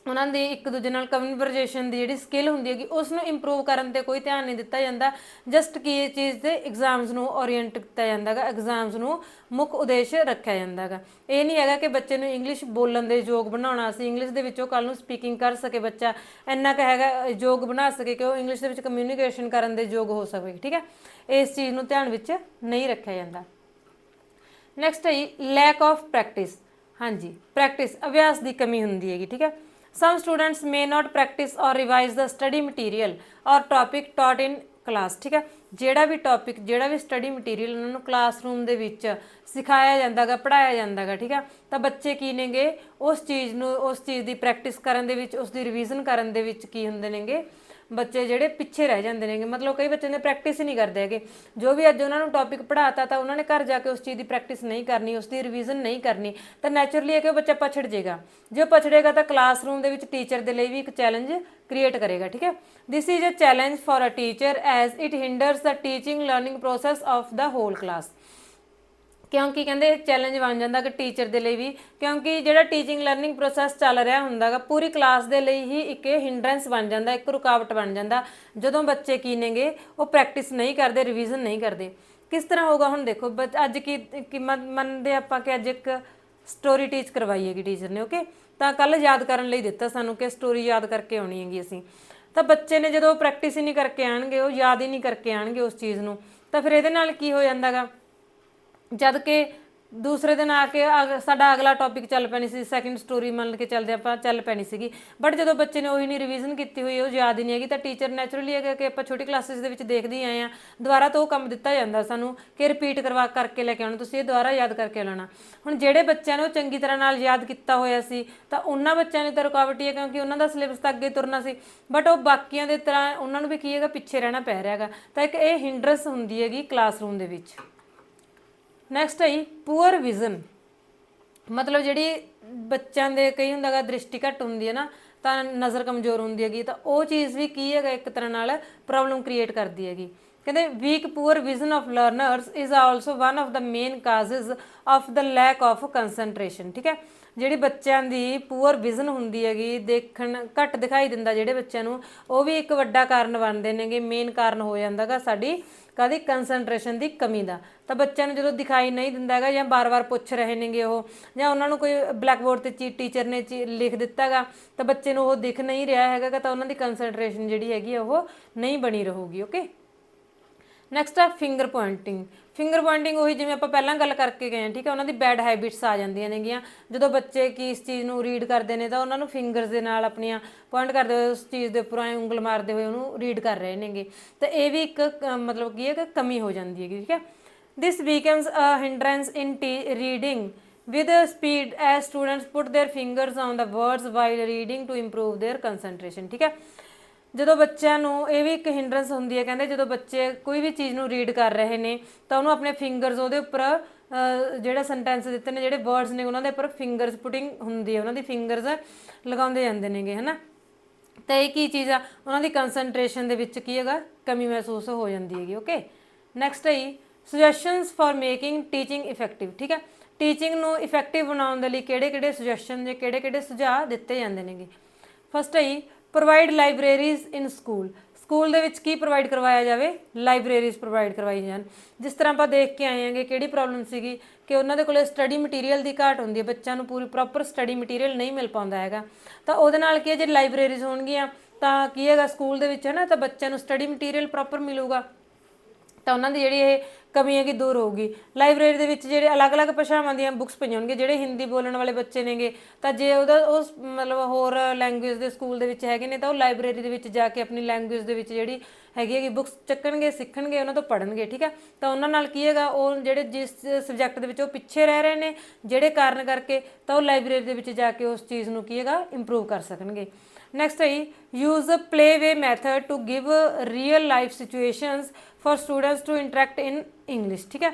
ਉਹਨਾਂ ਦੀ ਇੱਕ ਦੂਜੇ ਨਾਲ ਕਨਵਰਜੇਸ਼ਨ ਦੀ ਜਿਹੜੀ ਸਕਿੱਲ ਹੁੰਦੀ ਹੈਗੀ ਉਸ ਨੂੰ ਇੰਪਰੂਵ ਕਰਨ ਤੇ ਕੋਈ ਧਿਆਨ ਨਹੀਂ ਦਿੱਤਾ ਜਾਂਦਾ। ਜਸਟ ਕੀ ਇਹ ਚੀਜ਼ ਤੇ ਐਗਜ਼ਾਮਸ ਨੂੰ ਓਰੀਐਂਟ ਕੀਤਾ ਜਾਂਦਾ ਹੈਗਾ, ਐਗਜ਼ਾਮਸ ਨੂੰ ਮੁੱਖ ਉਦੇਸ਼ ਰੱਖਿਆ ਜਾਂਦਾ ਹੈਗਾ। ਇਹ ਨਹੀਂ ਹੈਗਾ ਕਿ ਬੱਚੇ ਨੂੰ ਇੰਗਲਿਸ਼ ਬੋਲਣ ਦੇ ਯੋਗ ਬਣਾਉਣਾ, ਅਸੀਂ ਇੰਗਲਿਸ਼ ਦੇ ਵਿੱਚੋਂ ਕੱਲ੍ਹ ਨੂੰ ਸਪੀਕਿੰਗ ਕਰ ਸਕੇ, ਬੱਚਾ ਇੰਨਾ ਕੁ ਹੈਗਾ ਯੋਗ ਬਣਾ ਸਕੇ ਕਿ ਉਹ ਇੰਗਲਿਸ਼ ਦੇ ਵਿੱਚ ਕਮਿਊਨੀਕੇਸ਼ਨ ਕਰਨ ਦੇ ਯੋਗ ਹੋ ਸਕੇ। ਠੀਕ ਹੈ, ਇਸ ਚੀਜ਼ ਨੂੰ ਧਿਆਨ ਵਿੱਚ ਨਹੀਂ ਰੱਖਿਆ ਜਾਂਦਾ। ਨੈਕਸਟ ਹੈ ਜੀ ਲੈਕ ਆਫ ਪ੍ਰੈਕਟਿਸ। ਹਾਂਜੀ, ਪ੍ਰੈਕਟਿਸ ਅਭਿਆਸ ਦੀ ਕਮੀ ਹੁੰਦੀ ਹੈਗੀ। ਠੀਕ ਹੈ, some students may not practice or revise the study material or topic taught in class। ਠੀਕ ਹੈ, ਜਿਹੜਾ ਵੀ ਟੌਪਿਕ, ਜਿਹੜਾ ਵੀ ਸਟੱਡੀ ਮਟੀਰੀਅਲ ਉਹਨਾਂ ਨੂੰ ਕਲਾਸਰੂਮ ਦੇ ਵਿੱਚ ਸਿਖਾਇਆ ਜਾਂਦਾ ਗਾ, ਪੜ੍ਹਾਇਆ ਜਾਂਦਾ ਗਾ, ਠੀਕ ਹੈ, ਤਾਂ ਬੱਚੇ ਕੀ ਨੇਗੇ ਉਸ ਚੀਜ਼ ਨੂੰ, ਉਸ ਚੀਜ਼ ਦੀ ਪ੍ਰੈਕਟਿਸ ਕਰਨ ਦੇ ਵਿੱਚ, ਉਸ ਦੀ ਰਿਵੀਜ਼ਨ ਕਰਨ ਦੇ ਵਿੱਚ ਕੀ ਹੁੰਦੇ ਨੇਗੇ, ਬੱਚੇ ਜਿਹੜੇ ਪਿੱਛੇ ਰਹਿ ਜਾਂਦੇ ਨੇਗੇ। ਮਤਲਬ ਕਈ ਬੱਚੇ ਨੇ ਪ੍ਰੈਕਟਿਸ ਹੀ ਨਹੀਂ ਕਰਦੇ ਹੈਗੇ। ਜੋ ਵੀ ਅੱਜ ਉਹਨਾਂ ਨੂੰ ਟੌਪਿਕ ਪੜ੍ਹਾਤਾ ਤਾਂ ਉਹਨਾਂ ਨੇ ਘਰ ਜਾ ਕੇ ਉਸ ਚੀਜ਼ ਦੀ ਪ੍ਰੈਕਟਿਸ ਨਹੀਂ ਕਰਨੀ, ਉਸ ਦੀ ਰਿਵੀਜ਼ਨ ਨਹੀਂ ਕਰਨੀ, ਤਾਂ ਨੈਚੁਰਲੀ ਹੈ ਕਿ ਉਹ ਬੱਚਾ ਪਛੜ ਜਾਏਗਾ। ਜੇ ਉਹ ਪਛੜੇਗਾ ਤਾਂ ਕਲਾਸਰੂਮ ਦੇ ਵਿੱਚ ਟੀਚਰ ਦੇ ਲਈ ਵੀ ਇੱਕ ਚੈਲੰਜ ਕ੍ਰੀਏਟ ਕਰੇਗਾ। ਠੀਕ ਹੈ, this is a challenge for a teacher as it hinders the teaching learning process of the whole class. ਕਿਉਂਕਿ ਕਹਿੰਦੇ ਚੈਲੰਜ ਬਣ ਜਾਂਦਾ ਕਿ ਟੀਚਰ ਦੇ ਲਈ ਵੀ, ਕਿਉਂਕਿ ਜਿਹੜਾ ਟੀਚਿੰਗ ਲਰਨਿੰਗ ਪ੍ਰੋਸੈਸ ਚੱਲ ਰਿਹਾ ਹੁੰਦਾ ਗਾ ਪੂਰੀ ਕਲਾਸ ਦੇ ਲਈ ਹੀ ਇੱਕ ਹਿੰਡਰੈਂਸ ਬਣ ਜਾਂਦਾ, ਇੱਕ ਰੁਕਾਵਟ ਬਣ ਜਾਂਦਾ ਜਦੋਂ ਬੱਚੇ ਕੀ ਨੇਗੇ ਉਹ ਪ੍ਰੈਕਟਿਸ ਨਹੀਂ ਕਰਦੇ, ਰਿਵੀਜ਼ਨ ਨਹੀਂ ਕਰਦੇ। ਕਿਸ ਤਰ੍ਹਾਂ ਹੋਊਗਾ ਹੁਣ ਦੇਖੋ, ਅੱਜ ਕੀ ਮੰਨਦੇ ਆਪਾਂ ਕਿ ਅੱਜ ਇੱਕ ਸਟੋਰੀ ਟੀਚ ਕਰਵਾਈ ਹੈਗੀ ਟੀਚਰ ਨੇ, ਓਕੇ, ਤਾਂ ਕੱਲ੍ਹ ਯਾਦ ਕਰਨ ਲਈ ਦਿੱਤਾ ਸਾਨੂੰ ਕਿ ਸਟੋਰੀ ਯਾਦ ਕਰਕੇ ਆਉਣੀ ਹੈਗੀ ਅਸੀਂ, ਤਾਂ ਬੱਚੇ ਨੇ ਜਦੋਂ ਪ੍ਰੈਕਟਿਸ ਹੀ ਨਹੀਂ ਕਰਕੇ ਆਉਣਗੇ, ਉਹ ਯਾਦ ਹੀ ਨਹੀਂ ਕਰਕੇ ਆਉਣਗੇ ਉਸ ਚੀਜ਼ ਨੂੰ, ਤਾਂ ਫਿਰ ਇਹਦੇ ਨਾਲ ਕੀ ਹੋ ਜਾਂਦਾ ਗਾ, ਜਦ ਕਿ ਦੂਸਰੇ ਦਿਨ ਆ ਕੇ ਸਾਡਾ ਅਗਲਾ ਟੌਪਿਕ ਚੱਲ ਪੈਣੀ ਸੀ, ਸੈਕਿੰਡ ਸਟੋਰੀ ਮੰਨ ਕੇ ਚੱਲਦੇ ਆਪਾਂ ਚੱਲ ਪੈਣੀ ਸੀਗੀ, ਬਟ ਜਦੋਂ ਬੱਚੇ ਨੇ ਉਹੀ ਨਹੀਂ ਰਿਵੀਜ਼ਨ ਕੀਤੀ ਹੋਈ, ਉਹ ਯਾਦ ਹੀ ਨਹੀਂ ਹੈਗੀ, ਤਾਂ ਟੀਚਰ ਨੈਚੁਰਲੀ ਹੈਗਾ ਕਿ ਆਪਾਂ ਛੋਟੀ ਕਲਾਸਿਸ ਦੇ ਵਿੱਚ ਦੇਖਦੇ ਹੀ ਆਏ ਹਾਂ, ਦੁਬਾਰਾ ਤੋਂ ਉਹ ਕੰਮ ਦਿੱਤਾ ਜਾਂਦਾ ਸਾਨੂੰ ਕਿ ਰਿਪੀਟ ਕਰਕੇ ਲੈ ਕੇ ਆਉਣਾ, ਤੁਸੀਂ ਇਹ ਦੁਬਾਰਾ ਯਾਦ ਕਰਕੇ ਲਾਉਣਾ। ਹੁਣ ਜਿਹੜੇ ਬੱਚਿਆਂ ਨੇ ਉਹ ਚੰਗੀ ਤਰ੍ਹਾਂ ਨਾਲ ਯਾਦ ਕੀਤਾ ਹੋਇਆ ਸੀ ਤਾਂ ਉਹਨਾਂ ਬੱਚਿਆਂ ਨੇ ਤਾਂ ਰੁਕਾਵਟ ਹੀ ਹੈ, ਕਿਉਂਕਿ ਉਹਨਾਂ ਦਾ ਸਿਲੇਬਸ ਤਾਂ ਅੱਗੇ ਤੁਰਨਾ ਸੀ, ਬਟ ਉਹ ਬਾਕੀਆਂ ਦੇ ਤਰ੍ਹਾਂ ਉਹਨਾਂ ਨੂੰ ਵੀ ਕੀ ਹੈਗਾ ਪਿੱਛੇ ਰਹਿਣਾ ਪੈ ਰਿਹਾ ਹੈਗਾ, ਤਾਂ ਇੱਕ ਇਹ ਹਿੰਡਰੈਂਸ ਹੁੰਦੀ ਹੈਗੀ ਕਲਾਸਰੂਮ ਦੇ ਵਿੱਚ। ਨੈਕਸਟ ਹੈ ਜੀ ਪੂਅਰ ਵਿਜ਼ਨ। ਮਤਲਬ ਜਿਹੜੀ ਬੱਚਿਆਂ ਦੇ ਕਈ ਹੁੰਦਾ ਗਾ ਦ੍ਰਿਸ਼ਟੀ ਘੱਟ ਹੁੰਦੀ ਹੈ ਨਾ, ਤਾਂ ਨਜ਼ਰ ਕਮਜ਼ੋਰ ਹੁੰਦੀ ਹੈਗੀ, ਤਾਂ ਉਹ ਚੀਜ਼ ਵੀ ਕੀ ਹੈਗਾ ਇੱਕ ਤਰ੍ਹਾਂ ਨਾਲ ਪ੍ਰੋਬਲਮ ਕ੍ਰੀਏਟ ਕਰਦੀ ਹੈਗੀ। ਕਹਿੰਦੇ weak poor vision of learners is also one of the main causes of the lack of concentration. ਠੀਕ ਹੈ, ਜਿਹੜੀ ਬੱਚਿਆਂ ਦੀ ਪੂਅਰ ਵਿਜ਼ਨ ਹੁੰਦੀ ਹੈਗੀ, ਦੇਖਣ ਘੱਟ ਦਿਖਾਈ ਦਿੰਦਾ ਜਿਹੜੇ ਬੱਚਿਆਂ ਨੂੰ, ਉਹ ਵੀ ਇੱਕ ਵੱਡਾ ਕਾਰਨ ਬਣਦੇ ਨੇਗੇ, ਮੇਨ ਕਾਰਨ ਹੋ ਜਾਂਦਾ ਗਾ ਸਾਡੀ ਕਾਹਦੀ ਕੰਸਨਟ੍ਰੇਸ਼ਨ ਦੀ ਕਮੀ ਦਾ। ਤਾਂ ਬੱਚਿਆਂ ਨੂੰ ਜਦੋਂ ਦਿਖਾਈ ਨਹੀਂ ਦਿੰਦਾ ਹੈਗਾ ਜਾਂ ਬਾਰ-ਬਾਰ ਪੁੱਛ ਰਹੇ ਨੇਗੇ ਉਹ, ਜਾਂ ਉਹਨਾਂ ਨੂੰ ਕੋਈ ਬਲੈਕ ਬੋਰਡ 'ਤੇ ਟੀਚਰ ਨੇ ਲਿਖ ਦਿੱਤਾ ਗਾ ਤਾਂ ਬੱਚੇ ਨੂੰ ਉਹ ਦਿਖ ਨਹੀਂ ਰਿਹਾ ਹੈਗਾ, ਤਾਂ ਉਹਨਾਂ ਦੀ ਕੰਸਨਟ੍ਰੇਸ਼ਨ ਜਿਹੜੀ ਹੈਗੀ ਉਹ ਨਹੀਂ ਬਣੀ ਰਹੂਗੀ। ਓਕੇ, ਨੈਕਸਟ ਆ ਫਿੰਗਰ ਪੁਆਇੰਟਿੰਗ। ਫਿੰਗਰ ਪੁਆਇੰਟਿੰਗ ਉਹੀ ਜਿਵੇਂ ਆਪਾਂ ਪਹਿਲਾਂ ਗੱਲ ਕਰਕੇ ਗਏ ਹਾਂ, ਠੀਕ ਹੈ, ਉਹਨਾਂ ਦੀ ਬੈਡ ਹੈਬਿਟਸ ਆ ਜਾਂਦੀਆਂ ਨੇਗੀਆਂ ਜਦੋਂ ਬੱਚੇ ਕੀ ਇਸ ਚੀਜ਼ ਨੂੰ ਰੀਡ ਕਰਦੇ ਨੇ, ਤਾਂ ਉਹਨਾਂ ਨੂੰ ਫਿੰਗਰਸ ਦੇ ਨਾਲ ਆਪਣੀਆਂ ਪੁਆਇੰਟ ਕਰਦੇ ਹੋਏ ਉਸ ਚੀਜ਼ ਦੇ ਉੱਪਰ ਉਂਗਲ ਮਾਰਦੇ ਹੋਏ ਉਹਨੂੰ ਰੀਡ ਕਰ ਰਹੇ ਨੇਗੇ, ਤਾਂ ਇਹ ਵੀ ਇੱਕ ਮਤਲਬ ਕੀ ਹੈ ਕਿ ਕਮੀ ਹੋ ਜਾਂਦੀ ਹੈਗੀ। ਠੀਕ ਹੈ, this becomes a hindrance in reading with speed as students put their fingers on the words while reading to improve their concentration। ਠੀਕ ਹੈ, ਜਦੋਂ ਬੱਚਿਆਂ ਨੂੰ ਇਹ ਵੀ ਇੱਕ ਹਿੰਡਰੈਂਸ ਹੁੰਦੀ ਹੈ, ਕਹਿੰਦੇ ਜਦੋਂ ਬੱਚੇ ਕੋਈ ਵੀ ਚੀਜ਼ ਨੂੰ ਰੀਡ ਕਰ ਰਹੇ ਨੇ ਤਾਂ ਉਹਨੂੰ ਆਪਣੇ ਫਿੰਗਰਸ ਉਹਦੇ ਉੱਪਰ ਜਿਹੜਾ ਸੈਂਟੈਂਸ ਦਿੱਤੇ ਨੇ, ਜਿਹੜੇ ਵਰਡਸ ਨੇ ਉਹਨਾਂ ਦੇ ਉੱਪਰ ਫਿੰਗਰਸ ਪੁਟਿੰਗ ਹੁੰਦੀ ਹੈ, ਉਹਨਾਂ ਦੀ ਫਿੰਗਰਸ ਲਗਾਉਂਦੇ ਜਾਂਦੇ ਨੇਗੇ, ਹੈ ਨਾ, ਤਾਂ ਇਹ ਕੀ ਚੀਜ਼ ਆ, ਉਹਨਾਂ ਦੀ ਕੰਸਨਟ੍ਰੇਸ਼ਨ ਦੇ ਵਿੱਚ ਕੀ ਹੈਗਾ ਕਮੀ ਮਹਿਸੂਸ ਹੋ ਜਾਂਦੀ ਹੈਗੀ। ਓਕੇ, ਨੈਕਸਟ ਹੈ ਜੀ suggestions for making teaching effective. ਠੀਕ ਹੈ, ਟੀਚਿੰਗ ਨੂੰ ਇਫੈਕਟਿਵ ਬਣਾਉਣ ਦੇ ਲਈ ਕਿਹੜੇ-ਕਿਹੜੇ ਸੁਜੈਸ਼ਨ ਜਾਂ ਕਿਹੜੇ-ਕਿਹੜੇ ਸੁਝਾਅ ਦਿੱਤੇ ਜਾਂਦੇ ਨੇਗੇ। ਫਸਟ ਹੈ ਜੀ ਪ੍ਰੋਵਾਈਡ ਲਾਇਬ੍ਰੇਰੀਜ਼ ਇਨ ਸਕੂਲ। ਸਕੂਲ ਦੇ ਵਿੱਚ ਕੀ ਪ੍ਰੋਵਾਈਡ ਕਰਵਾਇਆ ਜਾਵੇ, ਲਾਇਬ੍ਰੇਰੀਜ਼ ਪ੍ਰੋਵਾਈਡ ਕਰਵਾਈ ਜਾਣ। ਜਿਸ ਤਰ੍ਹਾਂ ਆਪਾਂ ਦੇਖ ਕੇ ਆਏ ਹਾਂਗੇ ਕਿਹੜੀ ਪ੍ਰੋਬਲਮ ਸੀਗੀ ਕਿ ਉਹਨਾਂ ਦੇ ਕੋਲ ਸਟੱਡੀ ਮਟੀਰੀਅਲ ਦੀ ਘਾਟ ਹੁੰਦੀ ਹੈ, ਬੱਚਿਆਂ ਨੂੰ ਪੂਰੀ ਪ੍ਰੋਪਰ ਸਟੱਡੀ ਮਟੀਰੀਅਲ ਨਹੀਂ ਮਿਲ ਪਾਉਂਦਾ ਹੈਗਾ, ਤਾਂ ਉਹਦੇ ਨਾਲ ਕੀ ਹੈ ਜੇ ਲਾਇਬ੍ਰੇਰੀਜ਼ ਹੋਣਗੀਆਂ ਤਾਂ ਕੀ ਹੈਗਾ ਸਕੂਲ ਦੇ ਵਿੱਚ, ਹੈ ਨਾ, ਤਾਂ ਬੱਚਿਆਂ ਨੂੰ ਸਟੱਡੀ ਮਟੀਰੀਅਲ ਪ੍ਰੋਪਰ ਮਿਲੂਗਾ, ਤਾਂ ਉਹਨਾਂ ਦੀ ਜਿਹੜੀ ਇਹ ਕਮੀ ਹੈਗੀ ਦੂਰ ਹੋਊਗੀ। ਲਾਇਬ੍ਰੇਰੀ ਦੇ ਵਿੱਚ ਜਿਹੜੇ ਅਲੱਗ-ਅਲੱਗ ਭਾਸ਼ਾਵਾਂ ਦੀਆਂ ਬੁੱਕਸ ਪਈਆਂ ਹੋਣਗੀਆਂ, ਜਿਹੜੇ ਹਿੰਦੀ ਬੋਲਣ ਵਾਲੇ ਬੱਚੇ ਨੇਗੇ ਤਾਂ ਜੇ ਉਹਦਾ ਉਸ ਮਤਲਬ ਹੋਰ ਲੈਂਗੁਏਜ ਦੇ ਸਕੂਲ ਦੇ ਵਿੱਚ ਹੈਗੇ ਨੇ ਤਾਂ ਉਹ ਲਾਇਬ੍ਰੇਰੀ ਦੇ ਵਿੱਚ ਜਾ ਕੇ ਆਪਣੀ ਲੈਂਗੁਏਜ ਦੇ ਵਿੱਚ ਜਿਹੜੀ ਹੈਗੀ ਬੁੱਕਸ ਚੱਕਣਗੇ, ਸਿੱਖਣਗੇ, ਉਹਨਾਂ ਤੋਂ ਪੜ੍ਹਨਗੇ। ਠੀਕ ਹੈ, ਤਾਂ ਉਹਨਾਂ ਨਾਲ ਕੀ ਹੈਗਾ ਉਹ ਜਿਹੜੇ ਜਿਸ ਸਬਜੈਕਟ ਦੇ ਵਿੱਚ ਉਹ ਪਿੱਛੇ ਰਹਿ ਰਹੇ ਨੇ ਜਿਹੜੇ ਕਾਰਨ ਕਰਕੇ, ਤਾਂ ਉਹ ਲਾਇਬ੍ਰੇਰੀ ਦੇ ਵਿੱਚ ਜਾ ਕੇ ਉਸ ਚੀਜ਼ ਨੂੰ ਕੀ ਹੈਗਾ ਇੰਪਰੂਵ ਕਰ ਸਕਣਗੇ। ਨੈਕਸਟ ਹੈ use play way method to give real life situations for students to interact in English. ਠੀਕ ਹੈ,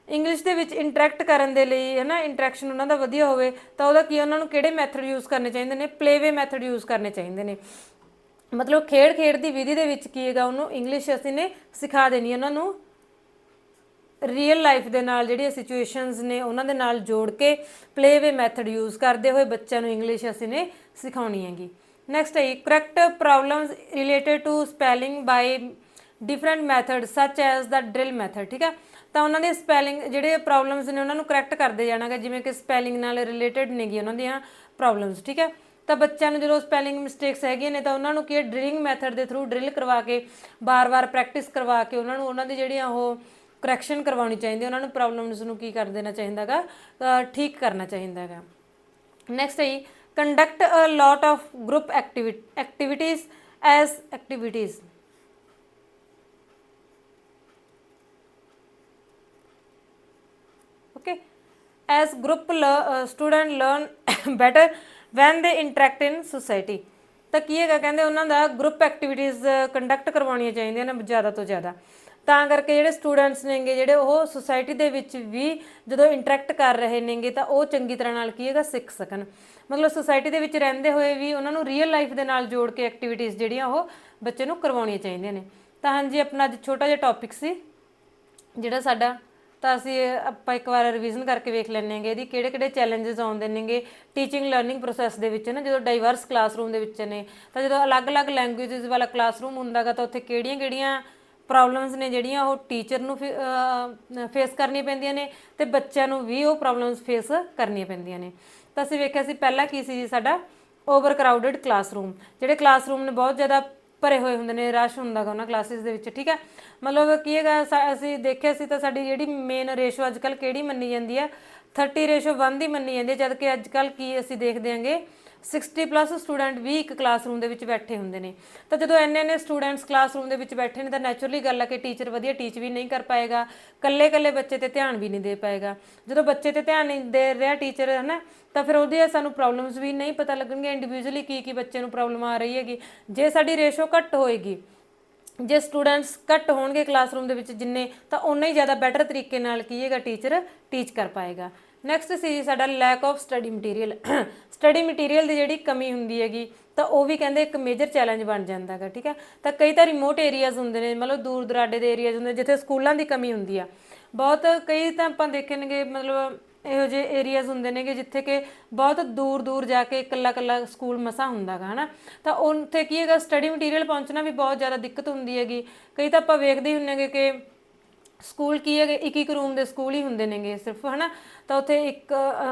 ਇੰਗਲਿਸ਼ ਦੇ ਵਿੱਚ ਇੰਟਰੈਕਟ ਕਰਨ ਦੇ ਲਈ, ਹੈ ਨਾ, ਇੰਟਰੈਕਸ਼ਨ ਉਹਨਾਂ ਦਾ ਵਧੀਆ ਹੋਵੇ ਤਾਂ ਉਹਦਾ ਕੀ ਉਹਨਾਂ ਨੂੰ ਕਿਹੜੇ ਮੈਥਡ ਯੂਜ਼ ਕਰਨੇ ਚਾਹੀਦੇ ਨੇ, ਪਲੇ ਵੇ ਮੈਥਡ ਯੂਜ਼ ਕਰਨੇ ਚਾਹੀਦੇ ਨੇ। ਮਤਲਬ ਖੇਡ ਦੀ ਵਿਧੀ ਦੇ ਵਿੱਚ ਕੀ ਹੈਗਾ ਉਹਨੂੰ ਇੰਗਲਿਸ਼ ਅਸੀਂ ਨੇ ਸਿਖਾ ਦੇਣੀ, ਉਹਨਾਂ ਨੂੰ ਰੀਅਲ ਲਾਈਫ ਦੇ ਨਾਲ ਜਿਹੜੀਆਂ ਸਿਚੁਏਸ਼ਨਸ ਨੇ ਉਹਨਾਂ ਦੇ ਨਾਲ ਜੋੜ ਕੇ ਪਲੇਵੇ ਮੈਥਡ ਯੂਜ਼ ਕਰਦੇ ਹੋਏ ਬੱਚਿਆਂ ਨੂੰ ਇੰਗਲਿਸ਼ ਅਸੀਂ ਨੇ ਸਿਖਾਉਣੀ ਹੈਗੀ। ਨੈਕਸਟ ਹੈ correct problems related to spelling by different method such as the drill method. ਠੀਕ ਹੈ, ਤਾਂ ਉਹਨਾਂ ਦੀ ਸਪੈਲਿੰਗ ਜਿਹੜੇ ਪ੍ਰੋਬਲਮਸ ਨੇ ਉਹਨਾਂ ਨੂੰ ਕਰੈਕਟ ਕਰਦੇ ਜਾਣਾਗਾ, ਜਿਵੇਂ ਕਿ ਸਪੈਲਿੰਗ ਨਾਲ ਰਿਲੇਟਡ ਨੇਗੀ ਉਹਨਾਂ ਦੀਆਂ ਪ੍ਰੋਬਲਮਸ। ਠੀਕ ਹੈ, ਤਾਂ ਬੱਚਿਆਂ ਨੂੰ ਜਦੋਂ ਸਪੈਲਿੰਗ ਮਿਸਟੇਕਸ ਹੈਗੀਆਂ ਨੇ ਤਾਂ ਉਹਨਾਂ ਨੂੰ ਕੀ ਡਰਿਲਿੰਗ ਮੈਥਡ ਦੇ ਥਰੂ ਡਰਿਲ ਕਰਵਾ ਕੇ ਬਾਰ-ਬਾਰ ਪ੍ਰੈਕਟਿਸ ਕਰਵਾ ਕੇ ਉਹਨਾਂ ਨੂੰ ਉਹਨਾਂ ਦੀ ਜਿਹੜੀਆਂ ਉਹ ਕਰੈਕਸ਼ਨ ਕਰਵਾਉਣੀ ਚਾਹੀਦੀ, ਉਹਨਾਂ ਨੂੰ ਪ੍ਰੋਬਲਮਸ ਨੂੰ ਕੀ ਕਰ ਦੇਣਾ ਚਾਹੀਦਾ ਗਾ, ਠੀਕ ਕਰਨਾ ਚਾਹੀਦਾ ਹੈਗਾ। ਨੈਕਸਟ ਹੈ conduct a lot of group activities as activities. okay, as group student learn better when they interact in society। ਤਾਂ ਕੀ ਹੈਗਾ ਕਹਿੰਦੇ ਉਹਨਾਂ ਦਾ ਗਰੁੱਪ ਐਕਟੀਵਿਟੀਜ਼ ਕੰਡਕਟ ਕਰਵਾਉਣੀਆਂ ਚਾਹੀਦੀਆਂ ਨੇ ਜ਼ਿਆਦਾ ਤੋਂ ਜ਼ਿਆਦਾ, ਤਾਂ ਕਰਕੇ ਜਿਹੜੇ ਸਟੂਡੈਂਟਸ ਨੇਗੇ ਜਿਹੜੇ ਉਹ ਸੁਸਾਇਟੀ ਦੇ ਵਿੱਚ ਵੀ ਜਦੋਂ ਇੰਟਰੈਕਟ ਕਰ ਰਹੇ ਨੇਗੇ ਤਾਂ ਉਹ ਚੰਗੀ ਤਰ੍ਹਾਂ ਨਾਲ ਕੀ ਹੈਗਾ ਸਿੱਖ ਸਕਣ। ਮਤਲਬ ਸੁਸਾਇਟੀ ਦੇ ਵਿੱਚ ਰਹਿੰਦੇ ਹੋਏ ਵੀ ਉਹਨਾਂ ਨੂੰ ਰੀਅਲ ਲਾਈਫ ਦੇ ਨਾਲ ਜੋੜ ਕੇ ਐਕਟੀਵਿਟੀਜ਼ ਜਿਹੜੀਆਂ ਉਹ ਬੱਚੇ ਨੂੰ ਕਰਵਾਉਣੀਆਂ ਚਾਹੀਦੀਆਂ ਨੇ। ਤਾਂ ਹਾਂਜੀ, ਆਪਣਾ ਅੱਜ ਛੋਟਾ ਜਿਹਾ ਟੌਪਿਕ ਸੀ ਜਿਹੜਾ ਸਾਡਾ, ਤਾਂ ਅਸੀਂ ਆਪਾਂ ਇੱਕ ਵਾਰ ਰਿਵੀਜ਼ਨ ਕਰਕੇ ਵੇਖ ਲੈਂਦੇ ਹੈਗੇ ਇਹਦੀ ਕਿਹੜੇ ਕਿਹੜੇ ਚੈਲੰਜਸ ਆਉਂਦੇ ਨੇਗੇ ਟੀਚਿੰਗ ਲਰਨਿੰਗ ਪ੍ਰੋਸੈਸ ਦੇ ਵਿੱਚ ਨਾ। ਜਦੋਂ ਡਾਈਵਰਸ ਕਲਾਸਰੂਮ ਦੇ ਵਿੱਚ ਨੇ ਤਾਂ ਜਦੋਂ ਅਲੱਗ-ਅਲੱਗ ਲੈਂਗੁਏਜਸ ਵਾਲਾ ਕਲਾਸਰੂਮ ਹੁੰਦਾ ਗਾ ਤਾਂ ਉੱਥੇ ਕਿਹੜੀਆਂ-ਕਿਹੜੀਆਂ ਪ੍ਰੋਬਲਮਸ ਨੇ ਜਿਹੜੀਆਂ ਉਹ ਟੀਚਰ ਨੂੰ ਫੇਸ ਕਰਨੀਆਂ ਪੈਂਦੀਆਂ ਨੇ ਤੇ ਬੱਚਿਆਂ ਨੂੰ ਵੀ ਉਹ ਪ੍ਰੋਬਲਮਸ ਫੇਸ ਕਰਨੀਆਂ ਪੈਂਦੀਆਂ ਨੇ। ਤਾਂ ਅਸੀਂ ਵੇਖਿਆ ਸੀ ਪਹਿਲਾ ਕੀ ਸੀ ਜੀ ਸਾਡਾ ਓਵਰ ਕਰਾਊਡਡ ਕਲਾਸਰੂਮ। ਜਿਹੜੇ ਕਲਾਸਰੂਮ ਨੇ ਬਹੁਤ ਜ਼ਿਆਦਾ ਭਰੇ ਹੋਏ ਹੁੰਦੇ ਨੇ, ਰਸ਼ ਹੁੰਦਾ ਗਾ ਉਹਨਾਂ ਕਲਾਸਿਸ ਦੇ ਵਿੱਚ। ਠੀਕ ਹੈ, ਮਤਲਬ ਕੀ ਹੈਗਾ ਅਸੀਂ ਦੇਖਿਆ ਸੀ ਤਾਂ ਸਾਡੀ ਜਿਹੜੀ ਮੇਨ ਰੇਸ਼ੋ ਅੱਜ ਕੱਲ੍ਹ ਕਿਹੜੀ ਮੰਨੀ ਜਾਂਦੀ ਹੈ 30:1 ਦੀ ਮੰਨੀ ਜਾਂਦੀ ਹੈ, ਜਦ ਕਿ ਅੱਜ ਕੱਲ੍ਹ ਕੀ ਅਸੀਂ ਦੇਖਦੇ ਆਂਗੇ 60+ ਸਟੂਡੈਂਟ ਵੀ ਇੱਕ ਕਲਾਸਰੂਮ ਦੇ ਵਿੱਚ ਬੈਠੇ ਹੁੰਦੇ ਨੇ। ਤਾਂ ਜਦੋਂ ਇੰਨੇ ਸਟੂਡੈਂਟਸ ਕਲਾਸਰੂਮ ਦੇ ਵਿੱਚ ਬੈਠੇ ਨੇ ਤਾਂ ਨੈਚੁਰਲੀ ਗੱਲ ਹੈ ਕਿ ਟੀਚਰ ਵਧੀਆ ਟੀਚ ਵੀ ਨਹੀਂ ਕਰ ਪਾਏਗਾ, ਕੱਲੇ ਬੱਚੇ ਤੇ ਧਿਆਨ ਵੀ ਨਹੀਂ ਦੇ ਪਾਏਗਾ। ਜਦੋਂ ਬੱਚੇ ਤੇ ਧਿਆਨ ਨਹੀਂ ਦੇ ਰਿਹਾ ਟੀਚਰ ਹੈ ਨਾ, ਤਾਂ ਫਿਰ ਉਹਦੀ ਸਾਨੂੰ ਪ੍ਰੋਬਲਮਸ ਵੀ ਨਹੀਂ ਪਤਾ ਲੱਗਣਗੀਆਂ ਇੰਡੀਵਿਜੂਅਲੀ ਕੀ ਬੱਚੇ ਨੂੰ ਪ੍ਰੋਬਲਮ ਆ ਰਹੀ ਹੈਗੀ। ਜੇ ਸਾਡੀ ਰੇਸ਼ੋ ਘੱਟ ਹੋਏਗੀ, ਜੇ ਸਟੂਡੈਂਟਸ ਘੱਟ ਹੋਣਗੇ ਕਲਾਸਰੂਮ ਦੇ ਵਿੱਚ ਜਿੰਨੇ, ਤਾਂ ਉਨਾ ਹੀ ਜ਼ਿਆਦਾ ਬੈਟਰ ਤਰੀਕੇ ਨਾਲ ਕੀ ਹੈਗਾ ਟੀਚਰ ਟੀਚ ਕਰ ਪਾਏਗਾ। ਨੈਕਸਟ ਸੀ ਸਾਡਾ lack of study material. Study material ਦੀ ਜਿਹੜੀ ਕਮੀ ਹੁੰਦੀ ਹੈਗੀ ਤਾਂ ਉਹ ਵੀ ਕਹਿੰਦੇ ਇੱਕ ਮੇਜਰ ਚੈਲੰਜ ਬਣ ਜਾਂਦਾ ਹੈਗਾ। ਠੀਕ ਹੈ, ਤਾਂ ਕਈ ਤਾਂ ਰਿਮੋਟ ਏਰੀਆਜ਼ ਹੁੰਦੇ ਨੇ, ਮਤਲਬ ਦੂਰ ਦੁਰਾਡੇ ਦੇ ਏਰੀਆਜ਼ ਹੁੰਦੇ ਜਿੱਥੇ ਸਕੂਲਾਂ ਦੀ ਕਮੀ ਹੁੰਦੀ ਆ ਬਹੁਤ। ਕਈ ਤਾਂ ਆਪਾਂ ਦੇਖਣਗੇ ਮਤਲਬ ਇਹੋ ਜਿਹੇ ਏਰੀਆਜ਼ ਹੁੰਦੇ ਨੇਗੇ ਜਿੱਥੇ ਕਿ ਬਹੁਤ ਦੂਰ ਜਾ ਕੇ ਇਕੱਲਾ ਸਕੂਲ ਮਸਾ ਹੁੰਦਾ ਗਾ ਹੈ ਨਾ, ਤਾਂ ਉੱਥੇ ਕੀ ਹੈਗਾ ਸਟੱਡੀ ਮਟੀਰੀਅਲ ਪਹੁੰਚਣਾ ਵੀ ਬਹੁਤ ਜ਼ਿਆਦਾ ਦਿੱਕਤ ਹੁੰਦੀ ਹੈਗੀ। ਕਈ ਤਾਂ ਆਪਾਂ ਵੇਖਦੇ ਹੀ ਹੁੰਦੇ ਹੈਗੇ ਕਿ ਸਕੂਲ ਕੀ ਹੈਗੇ ਇੱਕ ਰੂਮ ਦੇ ਸਕੂਲ ਹੀ ਹੁੰਦੇ ਨੇਗੇ ਸਿਰਫ ਹੈ ਨਾ, ਤਾਂ ਉੱਥੇ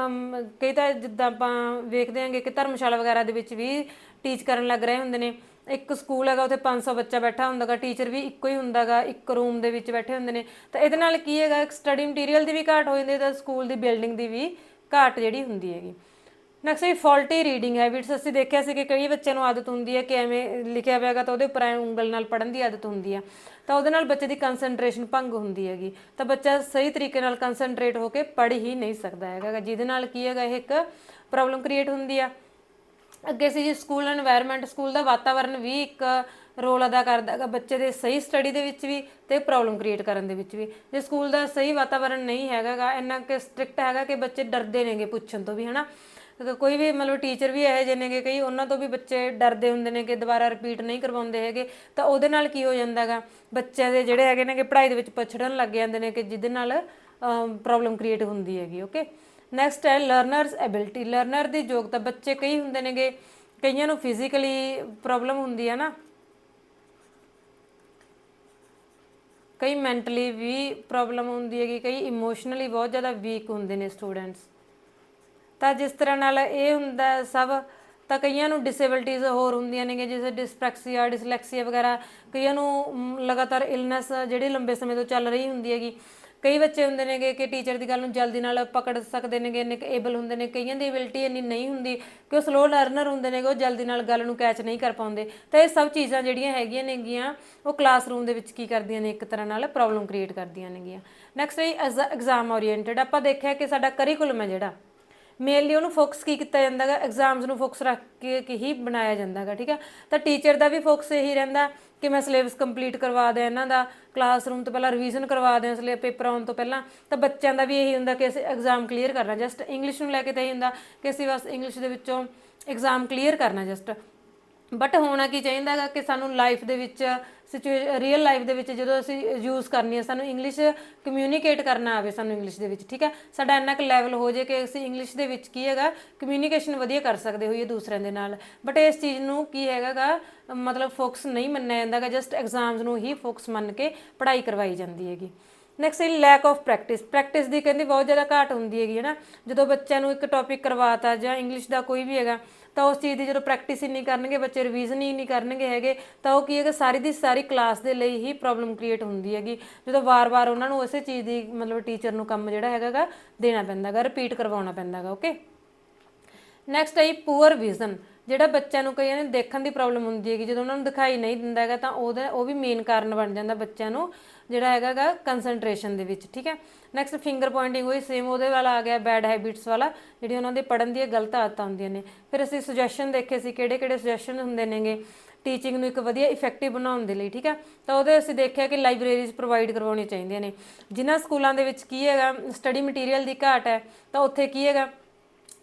ਕਈ ਤਾਂ ਜਿੱਦਾਂ ਆਪਾਂ ਵੇਖਦੇ ਆਂਗੇ ਕਿ ਧਰਮਸ਼ਾਲਾ ਵਗੈਰਾ ਦੇ ਵਿੱਚ ਵੀ ਟੀਚ ਕਰਨ ਲੱਗ ਰਹੇ ਹੁੰਦੇ ਨੇ। ਇੱਕ ਸਕੂਲ ਹੈਗਾ ਉੱਥੇ 500 ਬੱਚਾ ਬੈਠਾ ਹੁੰਦਾ ਗਾ, ਟੀਚਰ ਵੀ ਇੱਕੋ ਹੀ ਹੁੰਦਾ ਗਾ, ਇੱਕ ਰੂਮ ਦੇ ਵਿੱਚ ਬੈਠੇ ਹੁੰਦੇ ਨੇ। ਤਾਂ ਇਹਦੇ ਨਾਲ ਕੀ ਹੈਗਾ ਇੱਕ ਸਟੱਡੀ ਮਟੀਰੀਅਲ ਦੀ ਵੀ ਘਾਟ ਹੋ ਜਾਂਦੀ ਤਾਂ ਸਕੂਲ ਦੀ ਬਿਲਡਿੰਗ ਦੀ ਵੀ ਘਾਟ ਜਿਹੜੀ ਹੁੰਦੀ ਹੈਗੀ। ਨੈਕਸਟ ਹੈ ਫਾਲਟੀ ਰੀਡਿੰਗ ਹੈਬਿਟਸ। ਅਸੀਂ ਦੇਖਿਆ ਸੀ ਕਿ ਕਈ ਬੱਚਿਆਂ ਨੂੰ ਆਦਤ ਹੁੰਦੀ ਹੈ ਕਿ ਐਵੇਂ ਲਿਖਿਆ ਹੋਇਆ ਹੈਗਾ ਤਾਂ ਉਹਦੇ ਉੱਪਰ ਐਂ ਉਂਗਲ ਨਾਲ ਪੜ੍ਹਨ ਦੀ ਆਦਤ ਹੁੰਦੀ ਆ, ਤਾਂ ਉਹਦੇ ਨਾਲ ਬੱਚੇ ਦੀ ਕੰਸਨਟਰੇਸ਼ਨ ਭੰਗ ਹੁੰਦੀ ਹੈਗੀ, ਤਾਂ ਬੱਚਾ ਸਹੀ ਤਰੀਕੇ ਨਾਲ ਕੰਸਨਟਰੇਟ ਹੋ ਕੇ ਪੜ੍ਹ ਹੀ ਨਹੀਂ ਸਕਦਾ ਹੈਗਾ, ਜਿਹਦੇ ਨਾਲ ਕੀ ਹੈਗਾ ਇਹ ਇੱਕ ਪ੍ਰੋਬਲਮ ਕ੍ਰੀਏਟ ਹੁੰਦੀ ਆ। ਅੱਗੇ ਸੀ ਜੀ ਸਕੂਲ ਐਨਵਾਇਰਨਮੈਂਟ। ਸਕੂਲ ਦਾ ਵਾਤਾਵਰਨ ਵੀ ਇੱਕ ਰੋਲ ਅਦਾ ਕਰਦਾ ਹੈਗਾ ਬੱਚੇ ਦੇ ਸਹੀ ਸਟੱਡੀ ਦੇ ਵਿੱਚ ਵੀ ਤੇ ਪ੍ਰੋਬਲਮ ਕ੍ਰੀਏਟ ਕਰਨ ਦੇ ਵਿੱਚ ਵੀ। ਜੇ ਸਕੂਲ ਦਾ ਸਹੀ ਵਾਤਾਵਰਨ ਨਹੀਂ ਹੈਗਾ ਗਾ, ਇੰਨਾ ਕਿ ਸਟ੍ਰਿਕਟ ਹੈਗਾ ਕਿ ਬੱਚੇ ਡਰਦੇ ਨੇਗੇ ਪੁੱਛਣ ਤੋਂ ਵੀ ਹੈ ਨਾ, ਕੋਈ ਵੀ ਮਤਲਬ ਟੀਚਰ ਵੀ ਇਹੋ ਜਿਹੇ ਨੇਗੇ ਕਈ ਉਹਨਾਂ ਤੋਂ ਵੀ ਬੱਚੇ ਡਰਦੇ ਹੁੰਦੇ ਨੇ ਕਿ ਦੁਬਾਰਾ ਰਿਪੀਟ ਨਹੀਂ ਕਰਵਾਉਂਦੇ ਹੈਗੇ, ਤਾਂ ਉਹਦੇ ਨਾਲ ਕੀ ਹੋ ਜਾਂਦਾ ਗਾ ਬੱਚਿਆਂ ਦੇ ਜਿਹੜੇ ਹੈਗੇ ਨੇ ਕਿ ਪੜ੍ਹਾਈ ਦੇ ਵਿੱਚ ਪਛੜਨ ਲੱਗ ਜਾਂਦੇ ਨੇ ਕਿ ਜਿਹਦੇ ਨਾਲ ਪ੍ਰੋਬਲਮ ਕ੍ਰੀਏਟ ਹੁੰਦੀ ਹੈਗੀ। ਓਕੇ, ਨੈਕਸਟ ਹੈ ਲਰਨਰਸ ਐਬਿਲਿਟੀ। ਲਰਨਰ ਦੀ ਯੋਗਤਾ। ਬੱਚੇ ਕਈ ਹੁੰਦੇ ਨੇਗੇ, ਕਈਆਂ ਨੂੰ ਫਿਜ਼ੀਕਲੀ ਪ੍ਰੋਬਲਮ ਹੁੰਦੀ ਹੈ ਨਾ, ਕਈ ਮੈਂਟਲੀ ਵੀ ਪ੍ਰੋਬਲਮ ਹੁੰਦੀ ਹੈਗੀ, ਕਈ ਇਮੋਸ਼ਨਲੀ ਬਹੁਤ ਜ਼ਿਆਦਾ ਵੀਕ ਹੁੰਦੇ ਨੇ ਸਟੂਡੈਂਟਸ। ਤਾਂ ਜਿਸ ਤਰ੍ਹਾਂ ਨਾਲ ਇਹ ਹੁੰਦਾ ਸਭ, ਤਾਂ ਕਈਆਂ ਨੂੰ ਡਿਸੇਬਿਲਟੀਜ਼ ਹੋਰ ਹੁੰਦੀਆਂ ਨੇਗੀਆਂ ਜਿਵੇਂ ਡਿਸਪ੍ਰੈਕਸੀਆ, ਡਿਸਲੈਕਸੀਆ ਵਗੈਰਾ। ਕਈਆਂ ਨੂੰ ਲਗਾਤਾਰ ਇਲਨੈਸ ਜਿਹੜੀ ਲੰਬੇ ਸਮੇਂ ਤੋਂ ਚੱਲ ਰਹੀ ਹੁੰਦੀ ਹੈਗੀ। ਕਈ ਬੱਚੇ ਹੁੰਦੇ ਨੇਗੇ ਕਿ ਟੀਚਰ ਦੀ ਗੱਲ ਨੂੰ ਜਲਦੀ ਨਾਲ ਪਕੜ ਸਕਦੇ ਨੇਗੇ, ਇੰਨੇ ਏਬਲ ਹੁੰਦੇ ਨੇ। ਕਈਆਂ ਦੀ ਐਬਿਲਿਟੀ ਇੰਨੀ ਨਹੀਂ ਹੁੰਦੀ ਕਿ ਉਹ ਸਲੋ ਲਰਨਰ ਹੁੰਦੇ ਨੇਗੇ, ਉਹ ਜਲਦੀ ਨਾਲ ਗੱਲ ਨੂੰ ਕੈਚ ਨਹੀਂ ਕਰ ਪਾਉਂਦੇ। ਤਾਂ ਇਹ ਸਭ ਚੀਜ਼ਾਂ ਜਿਹੜੀਆਂ ਹੈਗੀਆਂ ਨੇਗੀਆਂ ਉਹ ਕਲਾਸਰੂਮ ਦੇ ਵਿੱਚ ਕੀ ਕਰਦੀਆਂ ਨੇ ਇੱਕ ਤਰ੍ਹਾਂ ਨਾਲ ਪ੍ਰੋਬਲਮ ਕ੍ਰੀਏਟ ਕਰਦੀਆਂ ਨੇਗੀਆਂ। ਨੈਕਸਟ ਹੈ ਐਗਜ਼ਾਮ ਓਰੀਐਂਟਡ। ਆਪਾਂ ਦੇਖਿਆ ਕਿ ਸਾਡਾ ਕਰੀਕੁਲਮ ਹੈ ਜਿਹੜਾ ਮੇਨਲੀ ਉਹਨੂੰ ਫੋਕਸ ਕੀ ਕੀਤਾ ਜਾਂਦਾ ਗਾ ਐਗਜ਼ਾਮਸ ਨੂੰ ਫੋਕਸ ਰੱਖ ਕੇ ਹੀ ਬਣਾਇਆ ਜਾਂਦਾ ਗਾ। ਠੀਕ ਹੈ, ਤਾਂ ਟੀਚਰ ਦਾ ਵੀ ਫੋਕਸ ਇਹੀ ਰਹਿੰਦਾ ਕਿ ਮੈਂ ਸਿਲੇਬਸ ਕੰਪਲੀਟ ਕਰਵਾ ਦਿਆਂ ਇਹਨਾਂ ਦਾ, ਕਲਾਸਰੂਮ ਤੋਂ ਪਹਿਲਾਂ ਰਿਵੀਜ਼ਨ ਕਰਵਾ ਦਿਆਂ ਪੇਪਰ ਆਉਣ ਤੋਂ ਪਹਿਲਾਂ। ਤਾਂ ਬੱਚਿਆਂ ਦਾ ਵੀ ਇਹੀ ਹੁੰਦਾ ਕਿ ਅਸੀਂ ਐਗਜ਼ਾਮ ਕਲੀਅਰ ਕਰਨਾ। ਜਸਟ ਇੰਗਲਿਸ਼ ਨੂੰ ਲੈ ਕੇ ਤਾਂ ਇਹੀ ਹੁੰਦਾ ਕਿ ਅਸੀਂ ਬਸ ਇੰਗਲਿਸ਼ ਦੇ ਵਿੱਚੋਂ ਐਗਜ਼ਾਮ ਕਲੀਅਰ ਕਰਨਾ ਜਸਟ। ਬਟ ਹੋਣਾ ਕੀ ਚਾਹੀਦਾ ਹੈਗਾ ਕਿ ਸਾਨੂੰ ਲਾਈਫ ਦੇ ਵਿੱਚ ਰੀਅਲ ਲਾਈਫ ਦੇ ਵਿੱਚ ਜਦੋਂ ਅਸੀਂ ਯੂਜ਼ ਕਰਨੀ ਹੈ, ਸਾਨੂੰ ਇੰਗਲਿਸ਼ ਕਮਿਊਨੀਕੇਟ ਕਰਨਾ ਆਵੇ ਸਾਨੂੰ ਇੰਗਲਿਸ਼ ਦੇ ਵਿੱਚ, ਠੀਕ ਹੈ। ਸਾਡਾ ਇੰਨਾ ਕੁ ਲੈਵਲ ਹੋ ਜੇ ਕਿ ਅਸੀਂ ਇੰਗਲਿਸ਼ ਦੇ ਵਿੱਚ ਕੀ ਹੈਗਾ ਕਮਿਊਨੀਕੇਸ਼ਨ ਵਧੀਆ ਕਰ ਸਕਦੇ ਹੋਈਏ ਦੂਸਰਿਆਂ ਦੇ ਨਾਲ। ਬਟ ਇਸ ਚੀਜ਼ ਨੂੰ ਕੀ ਹੈਗਾ ਗਾ ਮਤਲਬ ਫੋਕਸ ਨਹੀਂ ਮੰਨਿਆ ਜਾਂਦਾ ਗਾ, ਜਸਟ ਐਗਜ਼ਾਮਸ ਨੂੰ ਹੀ ਫੋਕਸ ਮੰਨ ਕੇ ਪੜ੍ਹਾਈ ਕਰਵਾਈ ਜਾਂਦੀ ਹੈਗੀ। ਨੈਕਸਟ ਹੈ ਲੈਕ ਆਫ ਪ੍ਰੈਕਟਿਸ ਦੀ ਕਹਿੰਦੀ ਬਹੁਤ ਜ਼ਿਆਦਾ ਘਾਟ ਹੁੰਦੀ ਹੈਗੀ ਹੈ ਨਾ। ਜਦੋਂ ਬੱਚਿਆਂ ਨੂੰ ਇੱਕ ਟੌਪਿਕ ਕਰਵਾਤਾ ਜਾਂ ਇੰਗਲਿਸ਼ ਦਾ ਕੋਈ ਵੀ ਹੈਗਾ ਤਾਂ ਉਸ ਚੀਜ਼ ਦੀ ਜਦੋਂ ਪ੍ਰੈਕਟਿਸ ਹੀ ਨਹੀਂ ਕਰਨਗੇ ਬੱਚੇ, ਰਿਵੀਜ਼ਨ ਹੀ ਨਹੀਂ ਕਰਨਗੇ ਹੈਗੇ, ਤਾਂ ਉਹ ਕੀ ਹੈਗਾ ਸਾਰੀ ਦੀ ਸਾਰੀ ਕਲਾਸ ਦੇ ਲਈ ਹੀ ਪ੍ਰੋਬਲਮ ਕ੍ਰੀਏਟ ਹੁੰਦੀ ਹੈਗੀ। ਜਦੋਂ ਵਾਰ-ਵਾਰ ਉਹਨਾਂ ਨੂੰ ਉਸੇ ਚੀਜ਼ ਦੀ ਮਤਲਬ ਟੀਚਰ ਨੂੰ ਕੰਮ ਜਿਹੜਾ ਹੈਗਾ ਗਾ ਦੇਣਾ ਪੈਂਦਾ ਗਾ, ਰਿਪੀਟ ਕਰਵਾਉਣਾ ਪੈਂਦਾ ਗਾ। ਓਕੇ, ਨੈਕਸਟ ਹੈ ਪੂਅਰ ਵਿਜ਼ਨ। ਜਿਹੜਾ ਬੱਚਿਆਂ ਨੂੰ ਕਈਆਂ ਨੂੰ ਦੇਖਣ ਦੀ ਪ੍ਰੋਬਲਮ ਹੁੰਦੀ ਹੈਗੀ, ਜਦੋਂ ਉਹਨਾਂ ਨੂੰ ਦਿਖਾਈ ਨਹੀਂ ਦਿੰਦਾ ਹੈਗਾ ਤਾਂ ਉਹ ਵੀ ਮੇਨ ਕਾਰਨ ਬਣ ਜਾਂਦਾ ਬੱਚਿਆਂ ਨੂੰ ਜਿਹੜਾ ਹੈਗਾ ਗਾ ਕੰਸਨਟ੍ਰੇਸ਼ਨ ਦੇ ਵਿੱਚ, ਠੀਕ ਹੈ। ਨੈਕਸਟ ਫਿੰਗਰ ਪੁਆਇੰਟਿੰਗ ਹੋਈ ਸੇਮ ਉਹਦੇ ਵਾਲਾ ਆ ਗਿਆ, ਬੈਡ ਹੈਬਿਟਸ ਵਾਲਾ, ਜਿਹੜੀ ਉਹਨਾਂ ਦੇ ਪੜ੍ਹਨ ਦੀਆਂ ਗਲਤ ਆਦਤਾਂ ਹੁੰਦੀਆਂ ਨੇ। ਫਿਰ ਅਸੀਂ ਸੁਜੈਸ਼ਨ ਦੇਖੇ ਸੀ ਕਿਹੜੇ ਕਿਹੜੇ ਸੁਜੈਸ਼ਨ ਹੁੰਦੇ ਨੇਗੇ ਟੀਚਿੰਗ ਨੂੰ ਇੱਕ ਵਧੀਆ ਇਫੈਕਟਿਵ ਬਣਾਉਣ ਦੇ ਲਈ, ਠੀਕ ਹੈ। ਤਾਂ ਉਹਦੇ ਅਸੀਂ ਦੇਖਿਆ ਕਿ ਲਾਇਬ੍ਰੇਰੀਜ਼ ਪ੍ਰੋਵਾਈਡ ਕਰਵਾਉਣੀਆਂ ਚਾਹੀਦੀਆਂ ਨੇ। ਜਿਨ੍ਹਾਂ ਸਕੂਲਾਂ ਦੇ ਵਿੱਚ ਕੀ ਹੈਗਾ ਸਟੱਡੀ ਮਟੀਰੀਅਲ ਦੀ ਘਾਟ ਹੈ ਤਾਂ ਉੱਥੇ ਕੀ ਹੈਗਾ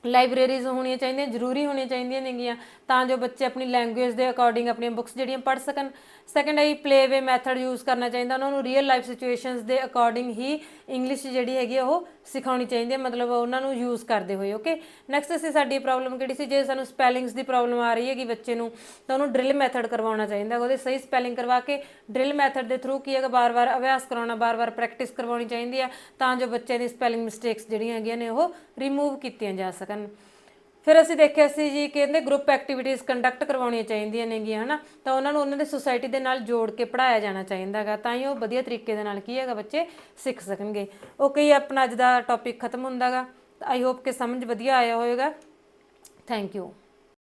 ਲਾਇਬ੍ਰੇਰੀਜ਼ ਹੋਣੀਆਂ ਚਾਹੀਦੀਆਂ, ਜ਼ਰੂਰੀ ਹੋਣੀਆਂ ਚਾਹੀਦੀਆਂ ਨੇਗੀਆਂ, ਤਾਂ ਜੋ ਬੱਚੇ ਆਪਣੀ ਲੈਂਗੁਏਜ ਦੇ ਅਕੋਰਡਿੰਗ ਆਪਣੀਆਂ ਬੁੱਕਸ ਜਿਹੜੀਆਂ ਪੜ੍ਹ ਸਕਣ। ਸੈਕੰਡ ਹੈ ਪਲੇ ਵੇ ਮੈਥਡ ਯੂਜ਼ ਕਰਨਾ ਚਾਹੀਦਾ, ਉਹਨਾਂ ਨੂੰ ਰੀਅਲ ਲਾਈਫ ਸਿਚੁਏਸ਼ਨਸ ਦੇ ਅਕੋਰਡਿੰਗ ਹੀ ਇੰਗਲਿਸ਼ ਜਿਹੜੀ ਹੈਗੀ ਉਹ ਸਿਖਾਉਣੀ ਚਾਹੀਦੀ ਹੈ, ਮਤਲਬ ਉਹਨਾਂ ਨੂੰ ਯੂਜ਼ ਕਰਦੇ ਹੋਏ। ਓਕੇ, ਨੈਕਸਟ ਅਸੀਂ ਸਾਡੀ ਪ੍ਰੋਬਲਮ ਕਿਹੜੀ ਸੀ, ਜੇ ਸਾਨੂੰ ਸਪੈਲਿੰਗਸ ਦੀ ਪ੍ਰੋਬਲਮ ਆ ਰਹੀ ਹੈਗੀ ਬੱਚੇ ਨੂੰ ਤਾਂ ਉਹਨੂੰ ਡਰਿਲ ਮੈਥਡ ਕਰਵਾਉਣਾ ਚਾਹੀਦਾ, ਉਹਦੇ ਸਹੀ ਸਪੈਲਿੰਗ ਕਰਵਾ ਕੇ ਡਰਿਲ ਮੈਥਡ ਦੇ ਥਰੂ ਕੀ ਹੈਗਾ ਬਾਰ-ਬਾਰ ਅਭਿਆਸ ਕਰਾਉਣਾ, ਬਾਰ-ਬਾਰ ਪ੍ਰੈਕਟਿਸ ਕਰਵਾਉਣੀ ਚਾਹੀਦੀ ਆ, ਤਾਂ ਜੋ ਬੱਚਿਆਂ ਦੀ ਸਪੈਲਿੰਗ ਮਿਸਟੇਕਸ ਜਿਹੜੀਆਂ ਹੈਗੀਆਂ ਨੇ ਉਹ ਰਿਮੂਵ ਕੀਤੀਆਂ ਜਾ ਸਕਣ। ਫਿਰ ਅਸੀਂ ਦੇਖਿਆ ਸੀ ਜੀ ਕਿ ਕਹਿੰਦੇ ਗਰੁੱਪ ਐਕਟੀਵਿਟੀਜ਼ ਕੰਡਕਟ ਕਰਵਾਉਣੀਆਂ ਚਾਹੀਦੀਆਂ ਨੇਗੀਆਂ, ਹੈ ਨਾ। ਤਾਂ ਉਹਨਾਂ ਨੂੰ ਉਹਨਾਂ ਦੇ ਸੁਸਾਇਟੀ ਦੇ ਨਾਲ ਜੋੜ ਕੇ ਪੜ੍ਹਾਇਆ ਜਾਣਾ ਚਾਹੀਦਾ ਹੈਗਾ, ਤਾਂ ਹੀ ਉਹ ਵਧੀਆ ਤਰੀਕੇ ਦੇ ਨਾਲ ਕੀ ਹੈਗਾ ਬੱਚੇ ਸਿੱਖ ਸਕਣਗੇ। ਓਕੇ ਜੀ, ਆਪਣਾ ਅੱਜ ਦਾ ਟੌਪਿਕ ਖਤਮ ਹੁੰਦਾ ਗਾ। ਆਈ ਹੋਪ ਕਿ ਸਮਝ ਵਧੀਆ ਆਇਆ ਹੋਵੇਗਾ। Thank you.